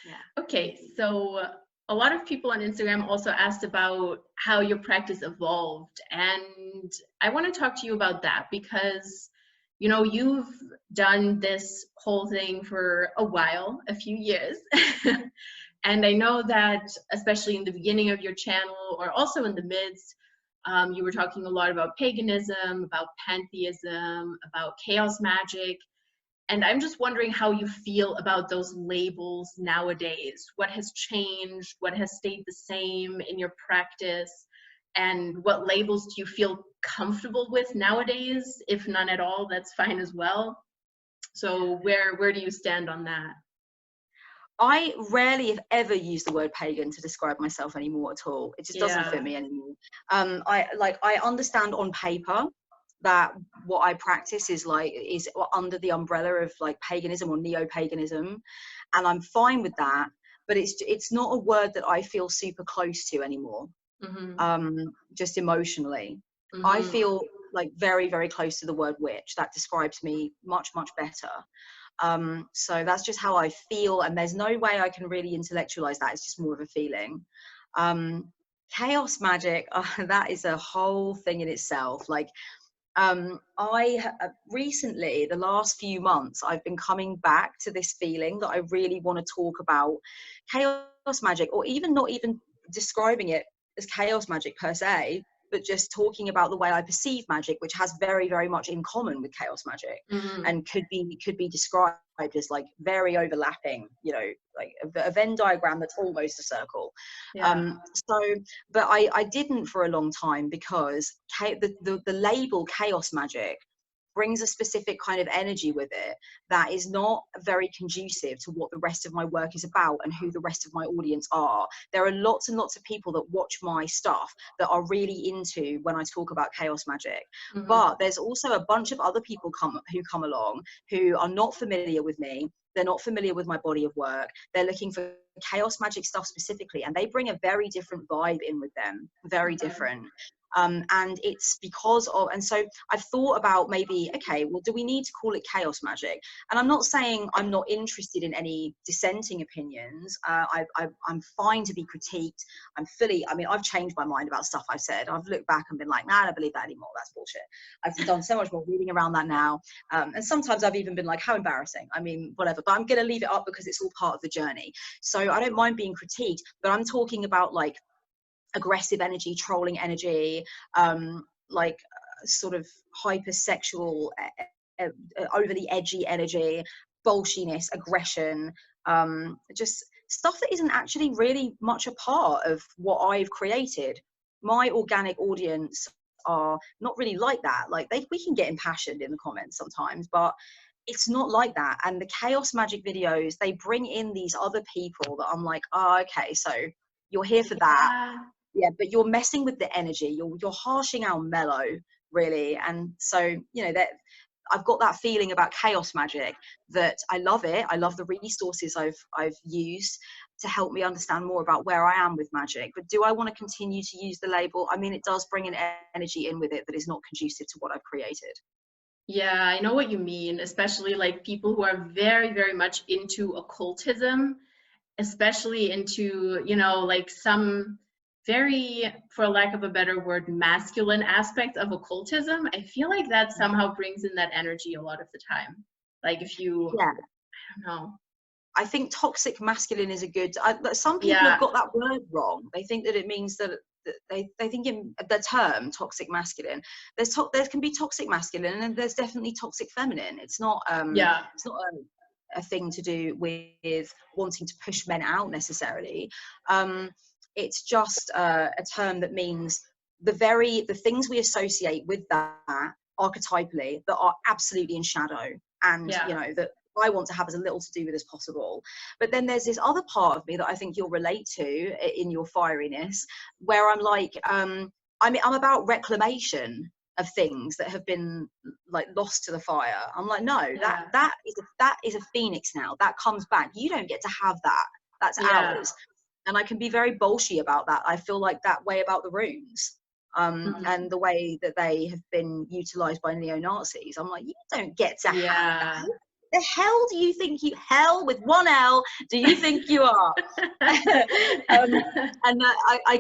Yeah. Okay, so a lot of people on Instagram also asked about how your practice evolved, and I want to talk to you about that because, you know, you've done this whole thing for a while, a few years. And I know that, especially in the beginning of your channel, or also in the midst, you were talking a lot about paganism, about pantheism, about chaos magic. And I'm just wondering how you feel about those labels nowadays. What has changed? What has stayed the same in your practice? And what labels do you feel comfortable with nowadays? If none at all, that's fine as well. So where do you stand on that? I rarely, if ever, use the word pagan to describe myself anymore at all. It just doesn't fit me anymore. I understand on paper that what I practice is under the umbrella of like paganism or neo-paganism, and I'm fine with that, but it's not a word that I feel super close to anymore. Just emotionally, I feel like very, very close to the word witch. That describes me much, much better. So that's just how I feel, and there's no way I can really intellectualize that. It's just more of a feeling. Chaos magic, that is a whole thing in itself. Like, recently, the last few months, I've been coming back to this feeling that I really want to talk about chaos magic, or even not even describing it as chaos magic per se, but just talking about the way I perceive magic, which has very, very much in common with chaos magic, and could be described as like very overlapping, you know, like a Venn diagram that's almost a circle. But I didn't for a long time, because the label chaos magic brings a specific kind of energy with it that is not very conducive to what the rest of my work is about and who the rest of my audience are. There are lots and lots of people that watch my stuff that are really into when I talk about chaos magic. But there's also a bunch of other people who come along who are not familiar with me. They're not familiar with my body of work. They're looking for chaos magic stuff specifically, and they bring a very different vibe in with them, very different. And it's because of, and so I've thought about maybe, okay, well, do we need to call it chaos magic? And I'm not saying I'm not interested in any dissenting opinions. I'm fine to be critiqued. I've changed my mind about stuff I've said. I've looked back and been like, nah, I don't believe that anymore. That's bullshit. I've done so much more reading around that now. And sometimes I've even been like, how embarrassing. I mean, whatever, but I'm going to leave it up because it's all part of the journey. So I don't mind being critiqued, but I'm talking about like aggressive energy, trolling energy, sort of hypersexual, overly edgy energy, bolshiness, aggression, just stuff that isn't actually really much a part of what I've created. My organic audience are not really like that. Like we can get impassioned in the comments sometimes, but it's not like that. And the chaos magic videos, they bring in these other people that I'm like, oh, okay, so you're here for that. Yeah, but you're messing with the energy. You're harshing our mellow, really. And so, you know, that I've got that feeling about chaos magic that I love it. I love the resources I've used to help me understand more about where I am with magic. But do I want to continue to use the label? I mean, it does bring an energy in with it that is not conducive to what I've created. Yeah, I know what you mean, especially like people who are very, very much into occultism, especially into, you know, like some very, for lack of a better word, masculine aspect of occultism. I feel like that somehow brings in that energy a lot of the time. Like if you, I don't know. I think toxic masculine is a good, some people have got that word wrong. They think that it means that they think in the term toxic masculine, there can be toxic masculine and there's definitely toxic feminine. It's not it's not a thing to do with wanting to push men out necessarily. It's just a term that means the things we associate with that archetypally that are absolutely in shadow, and you know, that I want to have as little to do with as possible. But then there's this other part of me that I think you'll relate to in your fieriness, where I'm like, I'm about reclamation of things that have been like lost to the fire. I'm like, no, that is a phoenix now. That comes back. You don't get to have that. That's ours. And I can be very bolshy about that. I feel like that way about the runes. And the way that they have been utilized by neo-Nazis. I'm like, you don't get to have that. The hell do you think hell with one L do you think you are? I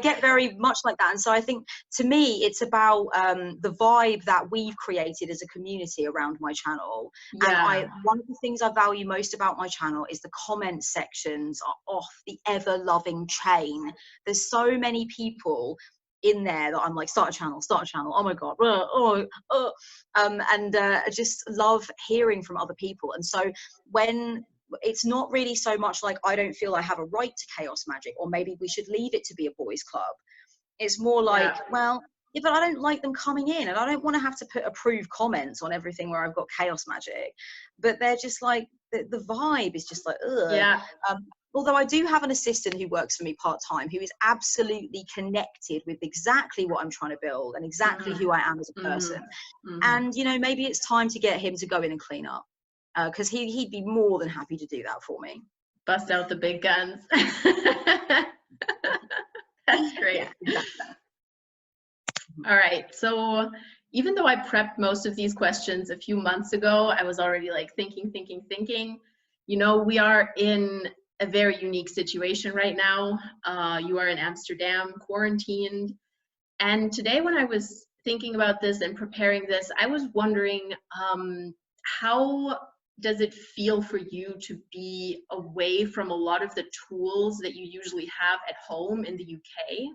get very much like that. And so I think, to me, it's about the vibe that we've created as a community around my channel. And one of the things I value most about my channel is the comment sections are off the ever-loving chain. There's so many people in there that I'm like, start a channel, oh my god, I just love hearing from other people. And so when it's not really so much like I don't feel I have a right to chaos magic, or maybe we should leave it to be a boys club, it's more like, well, yeah, but I don't like them coming in, and I don't want to have to put approved comments on everything where I've got chaos magic. But they're just like, the vibe is just like, ugh. Yeah. Although I do have an assistant who works for me part-time, who is absolutely connected with exactly what I'm trying to build and exactly who I am as a person. And, you know, maybe it's time to get him to go in and clean up, because he'd be more than happy to do that for me. Bust out the big guns. That's great. Yeah, exactly. All right. So even though I prepped most of these questions a few months ago, I was already like thinking. You know, we are in a very unique situation right now. You are in Amsterdam, quarantined. And today when I was thinking about this and preparing this, I was wondering, how does it feel for you to be away from a lot of the tools that you usually have at home in the UK?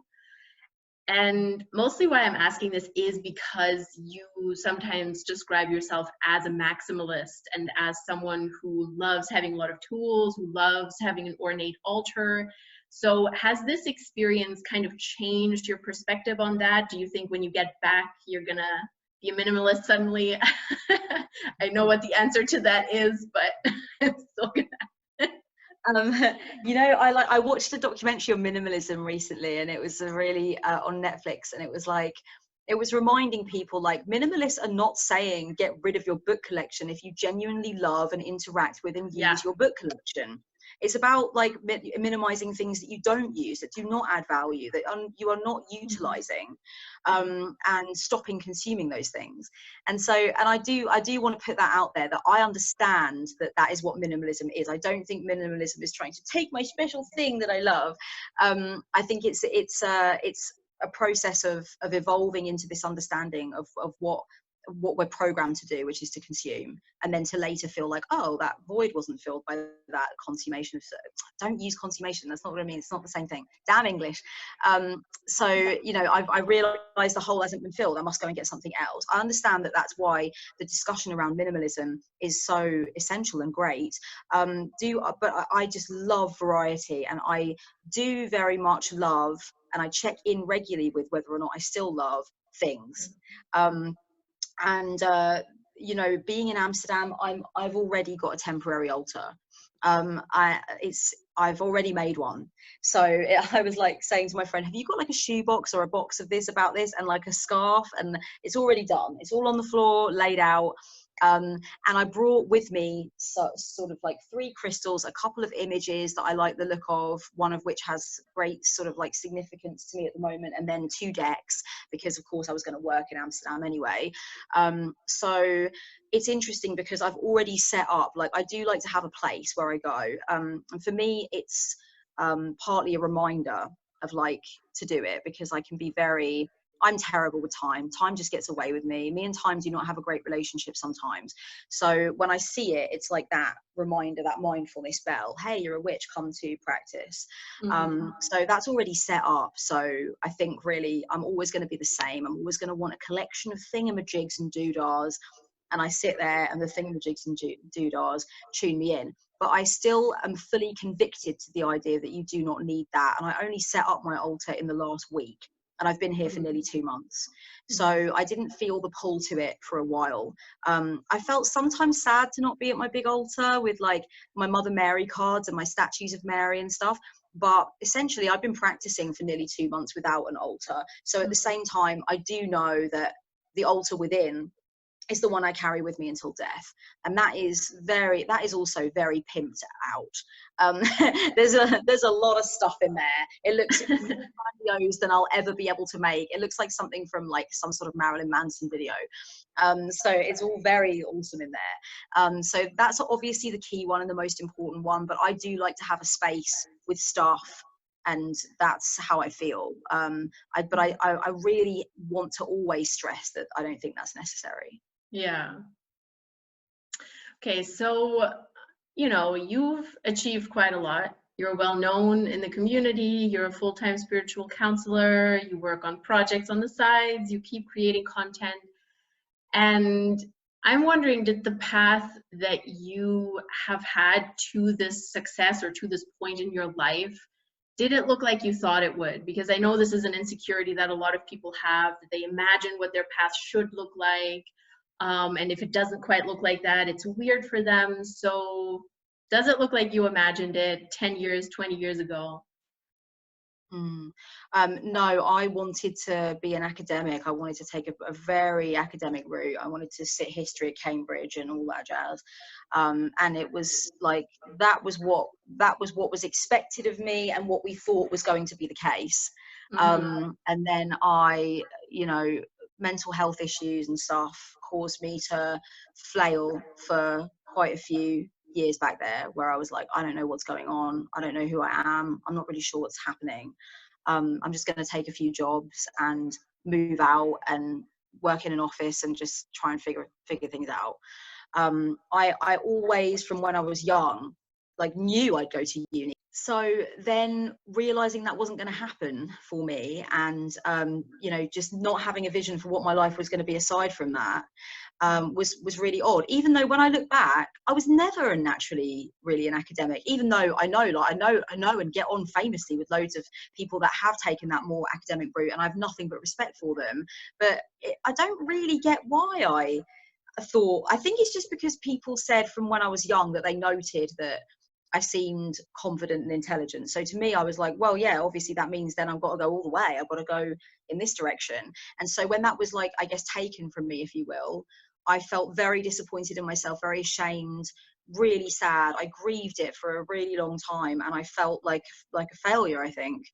And mostly why I'm asking this is because you sometimes describe yourself as a maximalist and as someone who loves having a lot of tools, who loves having an ornate altar. So has this experience kind of changed your perspective on that? Do you think when you get back, you're gonna be a minimalist suddenly? I know what the answer to that is, but I'm still gonna. You know, I watched a documentary on minimalism recently, and it was a really on Netflix, and it was reminding people, like, minimalists are not saying get rid of your book collection if you genuinely love and interact with and use your book collection. It's about like minimizing things that you don't use, that do not add value, that you are not utilizing, and stopping consuming those things. And so, and I do want to put that out there, that I understand that that is what minimalism is. I don't think minimalism is trying to take my special thing that I love. I think it's a process of evolving into this understanding of what we're programmed to do, which is to consume, and then to later feel like, oh, that void wasn't filled by that consummation of, don't use consummation, that's not what I mean, it's not the same thing, damn English. So, you know, I realized the hole hasn't been filled, I must go and get something else. I understand that that's why the discussion around minimalism is so essential and great. But I just love variety, and I do very much love, and I check in regularly with whether or not I still love things. You know, being in Amsterdam, I've already got a temporary altar. I've already made one. So I was like saying to my friend, have you got like a shoebox or a box of this about this, and like a scarf? And it's already done. It's all on the floor, laid out. And I brought with me sort of like 3 crystals, a couple of images that I like the look of, one of which has great sort of like significance to me at the moment, and then 2 decks, because of course I was going to work in Amsterdam anyway. So it's interesting because I've already set up, like, I do like to have a place where I go. And for me, it's partly a reminder of like to do it, because I'm terrible with time. Time just gets away with me. Me and time do not have a great relationship sometimes. So when I see it, it's like that reminder, that mindfulness bell. Hey, you're a witch, come to practice. So that's already set up. So I think really I'm always going to be the same. I'm always going to want a collection of thingamajigs and doodahs. And I sit there and the thingamajigs and doodahs tune me in. But I still am fully convicted to the idea that you do not need that. And I only set up my altar in the last week. And I've been here for nearly 2 months. So I didn't feel the pull to it for a while. I felt sometimes sad to not be at my big altar with like my Mother Mary cards and my statues of Mary and stuff. But essentially I've been practicing for nearly 2 months without an altar. So at the same time, I do know that the altar within is the one I carry with me until death. And that is also very pimped out. There's a lot of stuff in there. It looks more grandiose than I'll ever be able to make. It looks like something from like some sort of Marilyn Manson video. So it's all very awesome in there. So that's obviously the key one and the most important one, but I do like to have a space with stuff, and that's how I feel. But I really want to always stress that I don't think that's necessary. Yeah. Okay, so, you know, you've achieved quite a lot. You're well known in the community. You're a full-time spiritual counselor. You work on projects on the sides. You keep creating content. And I'm wondering, did the path that you have had to this success or to this point in your life, did it look like you thought it would? Because I know this is an insecurity that a lot of people have, that they imagine what their path should look like. And if it doesn't quite look like that, it's weird for them. So does it look like you imagined it 10 years, 20 years ago? Mm. No, I wanted to be an academic. I wanted to take a very academic route. I wanted to sit history at Cambridge and all that jazz. And it was like that was what was expected of me and what we thought was going to be the case. And then mental health issues and stuff caused me to flail for quite a few years back there, where I was like, I don't know what's going on. I don't know who I am. I'm not really sure what's happening. I'm just going to take a few jobs and move out and work in an office and just try and figure things out. I always, from when I was young, like knew I'd go to uni. So then realizing that wasn't going to happen for me, and just not having a vision for what my life was going to be aside from that, was really odd. Even though when I look back, I was never naturally really an academic, even though I know and get on famously with loads of people that have taken that more academic route, and I have nothing but respect for them. But I don't really get why I think it's just because people said from when I was young that they noted that I seemed confident and intelligent. So to me, I was like, well, yeah, obviously that means then I've got to go all the way. I've got to go in this direction. And so when that was like, I guess, taken from me, if you will, I felt very disappointed in myself, very ashamed, really sad. I grieved it for a really long time, and I felt like a failure, I think.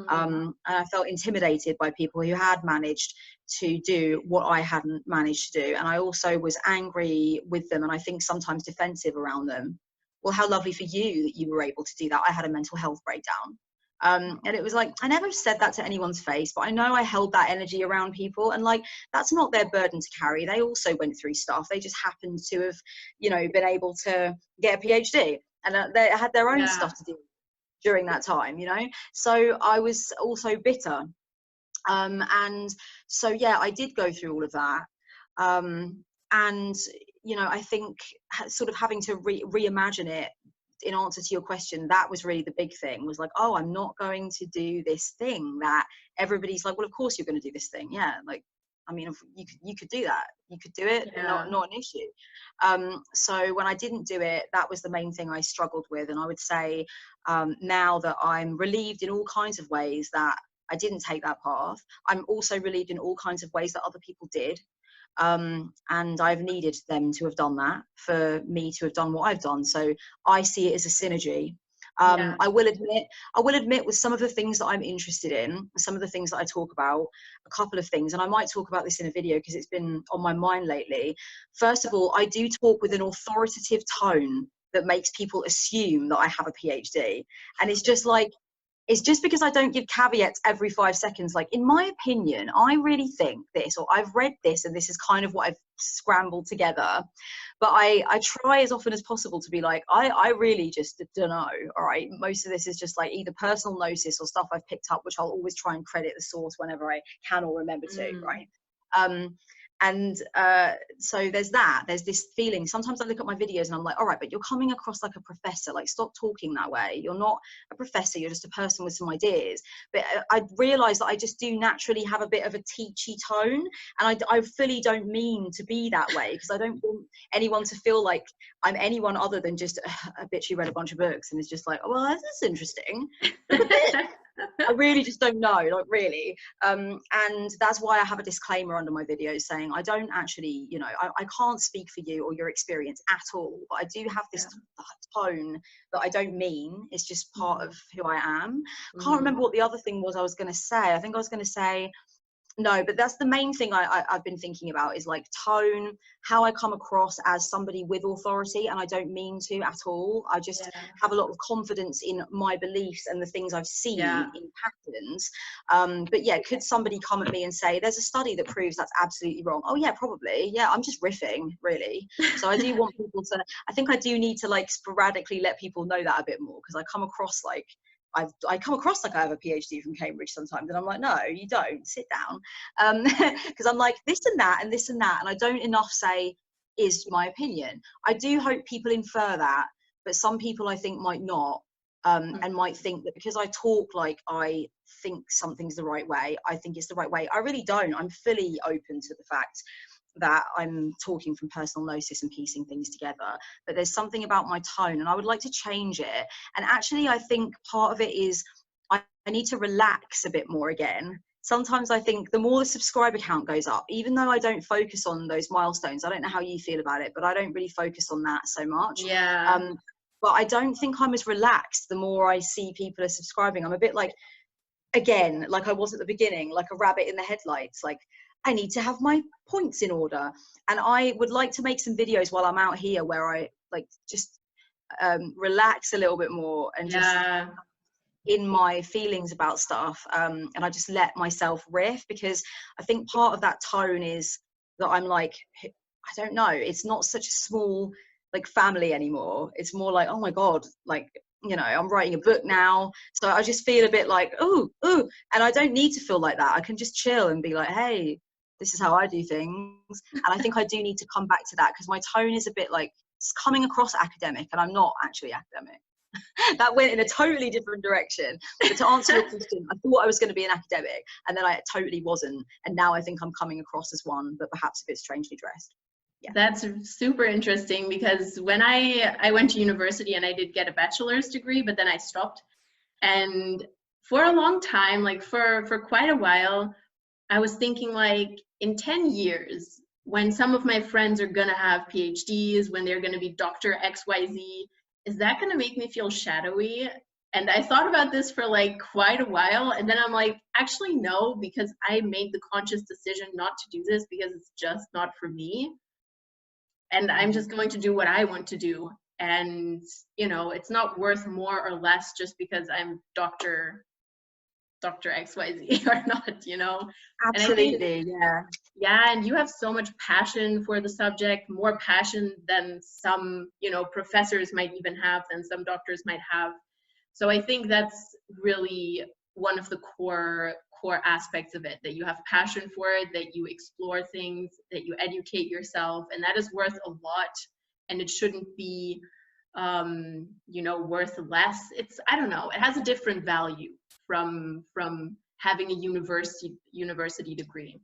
And I felt intimidated by people who had managed to do what I hadn't managed to do. And I also was angry with them, and I think sometimes defensive around them. Well, how lovely for you that you were able to do that. I had a mental health breakdown. And it was like, I never said that to anyone's face, but I know I held that energy around people, and like, that's not their burden to carry. They also went through stuff. They just happened to have, been able to get a PhD, and they had their own stuff to do during that time, So I was also bitter. And so, yeah, I did go through all of that. And I think sort of having to reimagine it in answer to your question, that was really the big thing, was like, oh, I'm not going to do this thing that everybody's like, well, of course you're going to do this thing. Yeah. Like, I mean, if you could do that, you could do it, not an issue. So when I didn't do it, that was the main thing I struggled with. And I would say now that I'm relieved in all kinds of ways that I didn't take that path, I'm also relieved in all kinds of ways that other people did. And I've needed them to have done that for me to have done what I've done. So I see it as a synergy. I will admit with some of the things that I'm interested in, some of the things that I talk about, a couple of things, and I might talk about this in a video because it's been on my mind lately. First of all, I do talk with an authoritative tone that makes people assume that I have a PhD. And it's just because I don't give caveats every 5 seconds. Like, in my opinion, I really think this, or I've read this, and this is kind of what I've scrambled together. But I try as often as possible to be like, I really just don't know. All right. Most of this is just like either personal gnosis or stuff I've picked up, which I'll always try and credit the source whenever I can or remember to. Right. So there's this feeling. Sometimes I look at my videos and I'm like, all right, but you're coming across like a professor. Like, stop talking that way. You're not a professor. You're just a person with some ideas. But I realize that I just do naturally have a bit of a teachy tone, and I fully don't mean to be that way, because I don't want anyone to feel like I'm anyone other than just a bitch who read a bunch of books and is just like, oh, well, this is interesting. I really just don't know, like, really. And that's why I have a disclaimer under my videos saying I don't actually, I can't speak for you or your experience at all, but I do have this tone that I don't mean. It's just part of who I am. Can't remember what the other thing was I was going to say. I think I was going to say, no, but that's the main thing I've been thinking about, is like tone, how I come across as somebody with authority, and I don't mean to at all. I just have a lot of confidence in my beliefs and the things I've seen in patterns. But yeah, could somebody come at me and say, there's a study that proves that's absolutely wrong? Oh yeah, probably. Yeah, I'm just riffing, really. So I do want people to, I think I do need to like sporadically let people know that a bit more, because I come across like, I come across like I have a PhD from Cambridge sometimes, and I'm like, no, you don't, sit down. Because I'm like, this and that and this and that, and I don't enough say is my opinion. I do hope people infer that, but some people I think might not, and might think that because I talk like I think something's the right way, I think it's the right way. I really don't. I'm fully open to the fact that I'm talking from personal gnosis and piecing things together, but there's something about my tone and I would like to change it. And actually, I think part of it is I need to relax a bit more again. Sometimes I think the more the subscriber count goes up, even though I don't focus on those milestones, I don't know how you feel about it, but I don't really focus on that so much. Yeah. But I don't think I'm as relaxed the more I see people are subscribing. I'm a bit like, again, like I was at the beginning, like a rabbit in the headlights, like I need to have my points in order. And I would like to make some videos while I'm out here where I like just relax a little bit more and just in my feelings about stuff, and I just let myself riff, because I think part of that tone is that I'm like, I don't know, it's not such a small like family anymore. It's more like, oh my god, like, you know, I'm writing a book now, so I just feel a bit like ooh, and I don't need to feel like that. I can just chill and be like, hey, this is how I do things. And I think I do need to come back to that, because my tone is a bit like, it's coming across academic and I'm not actually academic. That went in a totally different direction. But to answer your question, I thought I was going to be an academic, and then I totally wasn't. And now I think I'm coming across as one, but perhaps a bit strangely dressed. Yeah. That's super interesting, because when I went to university and I did get a bachelor's degree, but then I stopped. And for a long time, like for quite a while, I was thinking like in 10 years, when some of my friends are going to have PhDs, when they're going to be Dr. XYZ, is that going to make me feel shadowy? And I thought about this for like quite a while. And then I'm like, actually, no, because I made the conscious decision not to do this because it's just not for me. And I'm just going to do what I want to do. And, you know, it's not worth more or less just because I'm Dr. XYZ or not, you know? Absolutely, yeah. Yeah, and you have so much passion for the subject, more passion than some, you know, professors might even have, than some doctors might have. So I think that's really one of the core aspects of it, that you have passion for it, that you explore things, that you educate yourself, and that is worth a lot. And it shouldn't be, you know, worth less. It's, I don't know, it has a different value from having a university degree.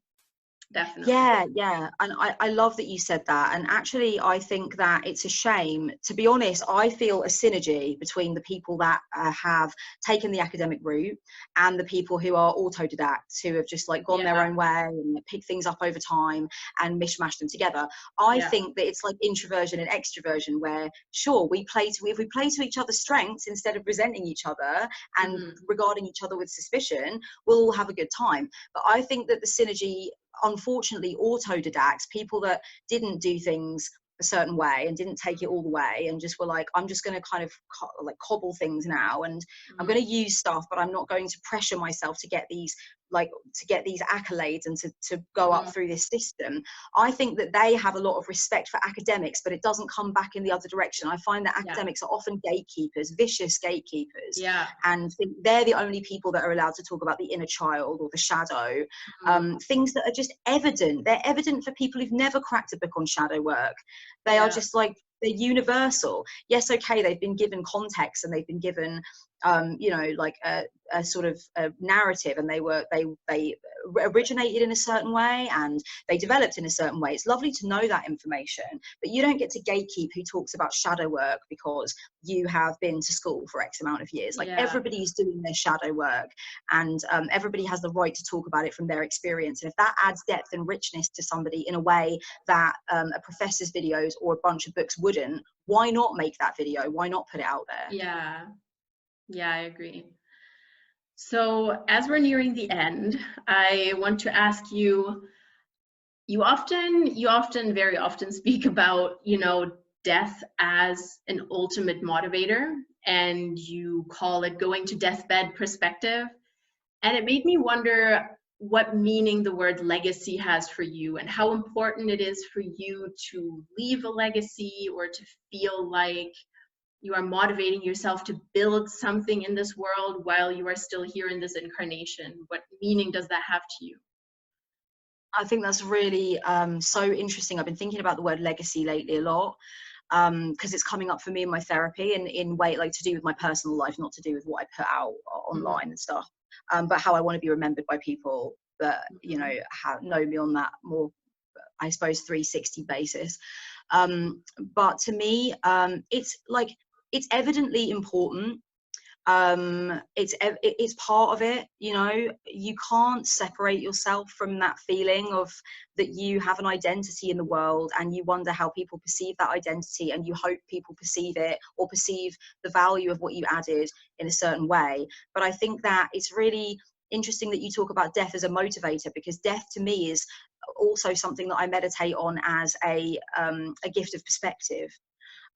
Definitely. Yeah, and I love that you said that. And actually, I think that it's a shame. To be honest, I feel a synergy between the people that have taken the academic route and the people who are autodidacts, who have just like gone their own way and picked things up over time and mishmashed them together. I think that it's like introversion and extroversion, where sure, if we play to each other's strengths instead of resenting each other and regarding each other with suspicion, we'll all have a good time. But I think that the synergy, unfortunately, autodidacts, people that didn't do things a certain way and didn't take it all the way and just were like, I'm just going to kind of like cobble things now, and I'm going to use stuff, but I'm not going to pressure myself to get these accolades and to go up through this system. I think that they have a lot of respect for academics, but it doesn't come back in the other direction. I find that academics are often gatekeepers, vicious gatekeepers, and they're the only people that are allowed to talk about the inner child or the shadow, things that are just evident. They're evident for people who've never cracked a book on shadow work. They are just like, they're universal. Yes, okay, they've been given context and they've been given you know, like a sort of a narrative, and they originated in a certain way and they developed in a certain way. It's lovely to know that information, but you don't get to gatekeep who talks about shadow work because you have been to school for X amount of years. Like everybody's doing their shadow work, and everybody has the right to talk about it from their experience. And if that adds depth and richness to somebody in a way that a professor's videos or a bunch of books wouldn't, why not make that video? Why not put it out there? Yeah, I agree. So as we're nearing the end, I want to ask you, you very often speak about, you know, death as an ultimate motivator, and you call it going to deathbed perspective. And it made me wonder what meaning the word legacy has for you, and how important it is for you to leave a legacy, or to feel like you are motivating yourself to build something in this world while you are still here in this incarnation. What meaning does that have to you? I think that's really so interesting. I've been thinking about the word legacy lately a lot, because it's coming up for me in my therapy, and in way like to do with my personal life, not to do with what I put out online and stuff, but how I want to be remembered by people that, you know, know me on that more I suppose 360 basis. But to me, it's like, it's evidently important. It's part of it, you know. You can't separate yourself from that feeling of that you have an identity in the world, and you wonder how people perceive that identity, and you hope people perceive it, or perceive the value of what you added in a certain way. But I think that it's really interesting that you talk about death as a motivator, because death to me is also something that I meditate on as a gift of perspective.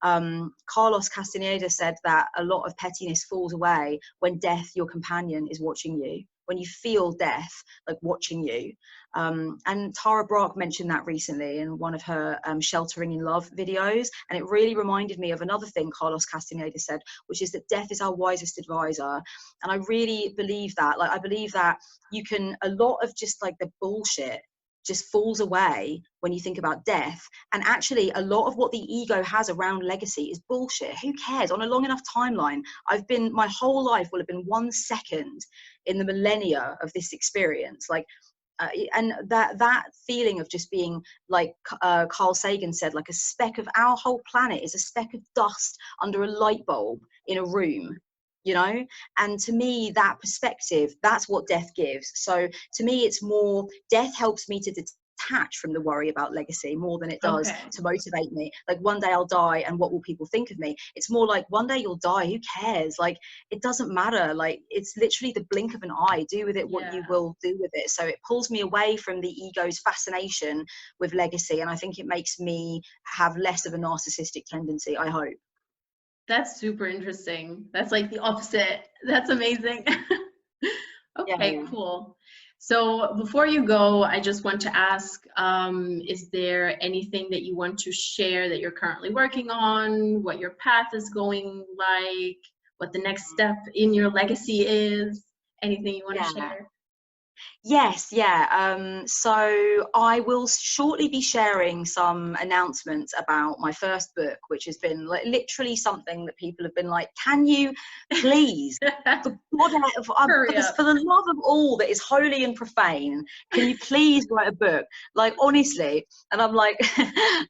Carlos Castaneda said that a lot of pettiness falls away when death, your companion, is watching you. When you feel death, like, watching you. And Tara Brach mentioned that recently in one of her Sheltering in Love videos. And it really reminded me of another thing Carlos Castaneda said, which is that death is our wisest advisor. And I really believe that. Like, I believe that you can, a lot of just like the bullshit just falls away when you think about death. And actually, a lot of what the ego has around legacy is bullshit. Who cares? On a long enough timeline, my whole life will have been 1 second in the millennia of this experience. Like, and that feeling of just being, like Carl Sagan said, like a speck of, our whole planet is a speck of dust under a light bulb in a room, you know. And to me, that perspective, that's what death gives. So to me, it's more, death helps me to detach from the worry about legacy more than it does to motivate me. Like, one day I'll die and what will people think of me? It's more like, one day you'll die, who cares? Like, it doesn't matter. Like, it's literally the blink of an eye. Do with it what you will do with it. So it pulls me away from the ego's fascination with legacy, and I think it makes me have less of a narcissistic tendency, I hope. That's super interesting. That's like the opposite. That's amazing. Okay, Yeah. cool. So before you go, I just want to ask, is there anything that you want to share that you're currently working on, what your path is going like, what the next step in your legacy is? Anything you want to share? Yes, yeah. So I will shortly be sharing some announcements about my first book, which has been like literally something that people have been like, can you please, for the love of all that is holy and profane, can you please write a book? Like, honestly. And I'm like,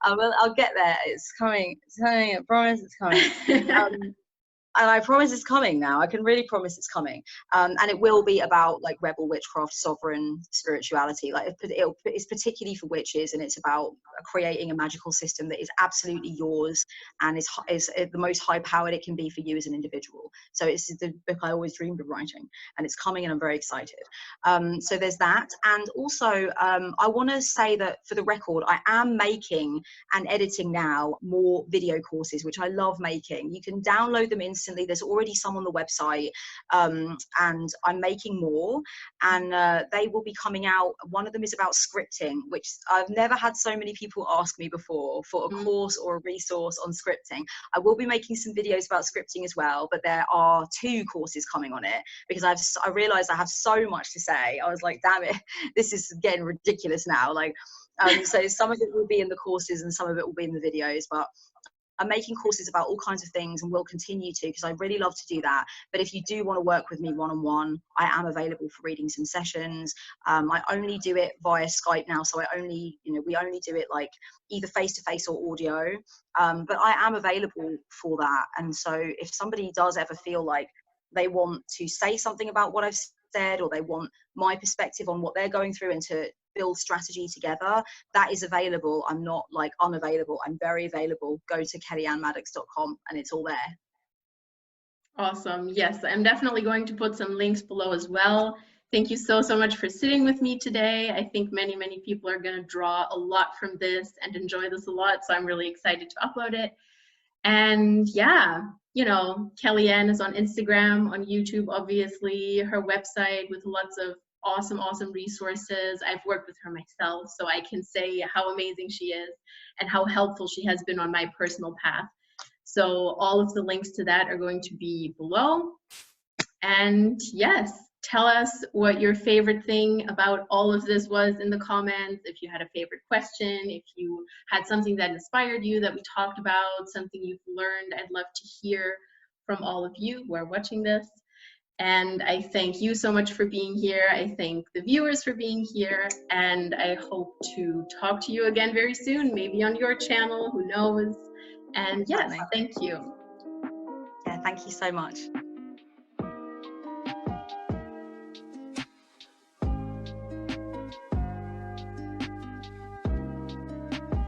I'll get there. It's coming. It's coming. I promise it's coming. And I promise it's coming now. I can really promise it's coming. And it will be about like rebel witchcraft, sovereign spirituality. Like, it's particularly for witches, and it's about creating a magical system that is absolutely yours and is the most high powered it can be for you as an individual. So it's the book I always dreamed of writing, and it's coming, and I'm very excited. So there's that. And also, I want to say that for the record, I am making and editing now more video courses, which I love making. You can download them instantly. There's already some on the website, and I'm making more, and they will be coming out. One of them is about scripting, which I've never had so many people ask me before for a course or a resource on scripting. I will be making some videos about scripting as well, but there are 2 courses coming on it, because I realized I have so much to say. I was like, damn it, this is getting ridiculous now. Like, so some of it will be in the courses and some of it will be in the videos, but I'm making courses about all kinds of things, and will continue to, because I really love to do that. But if you do want to work with me one-on-one, I am available for readings and sessions. I only do it via Skype now, so we only do it like either face-to-face or audio. But I am available for that. And so if somebody does ever feel like they want to say something about what I've said, or they want my perspective on what they're going through and to build strategy together, that is available. I'm not like unavailable. I'm very available. Go to kellyannmaddox.com and it's all there. Awesome. Yes, I'm definitely going to put some links below as well. Thank you so much for sitting with me today. I think many people are going to draw a lot from this and enjoy this a lot, so I'm really excited to upload it. And yeah, you know, Kelly-Ann is on Instagram, on YouTube, obviously, her website with lots of awesome resources. I've worked with her myself, so I can say how amazing she is and how helpful she has been on my personal path. So all of the links to that are going to be below. And yes, tell us what your favorite thing about all of this was in the comments. If you had a favorite question, if you had something that inspired you that we talked about, something you've learned, I'd love to hear from all of you who are watching this. And I thank you so much for being here. I thank the viewers for being here. And I hope to talk to you again very soon, maybe on your channel, who knows. And yes, thank you. Yeah, thank you so much.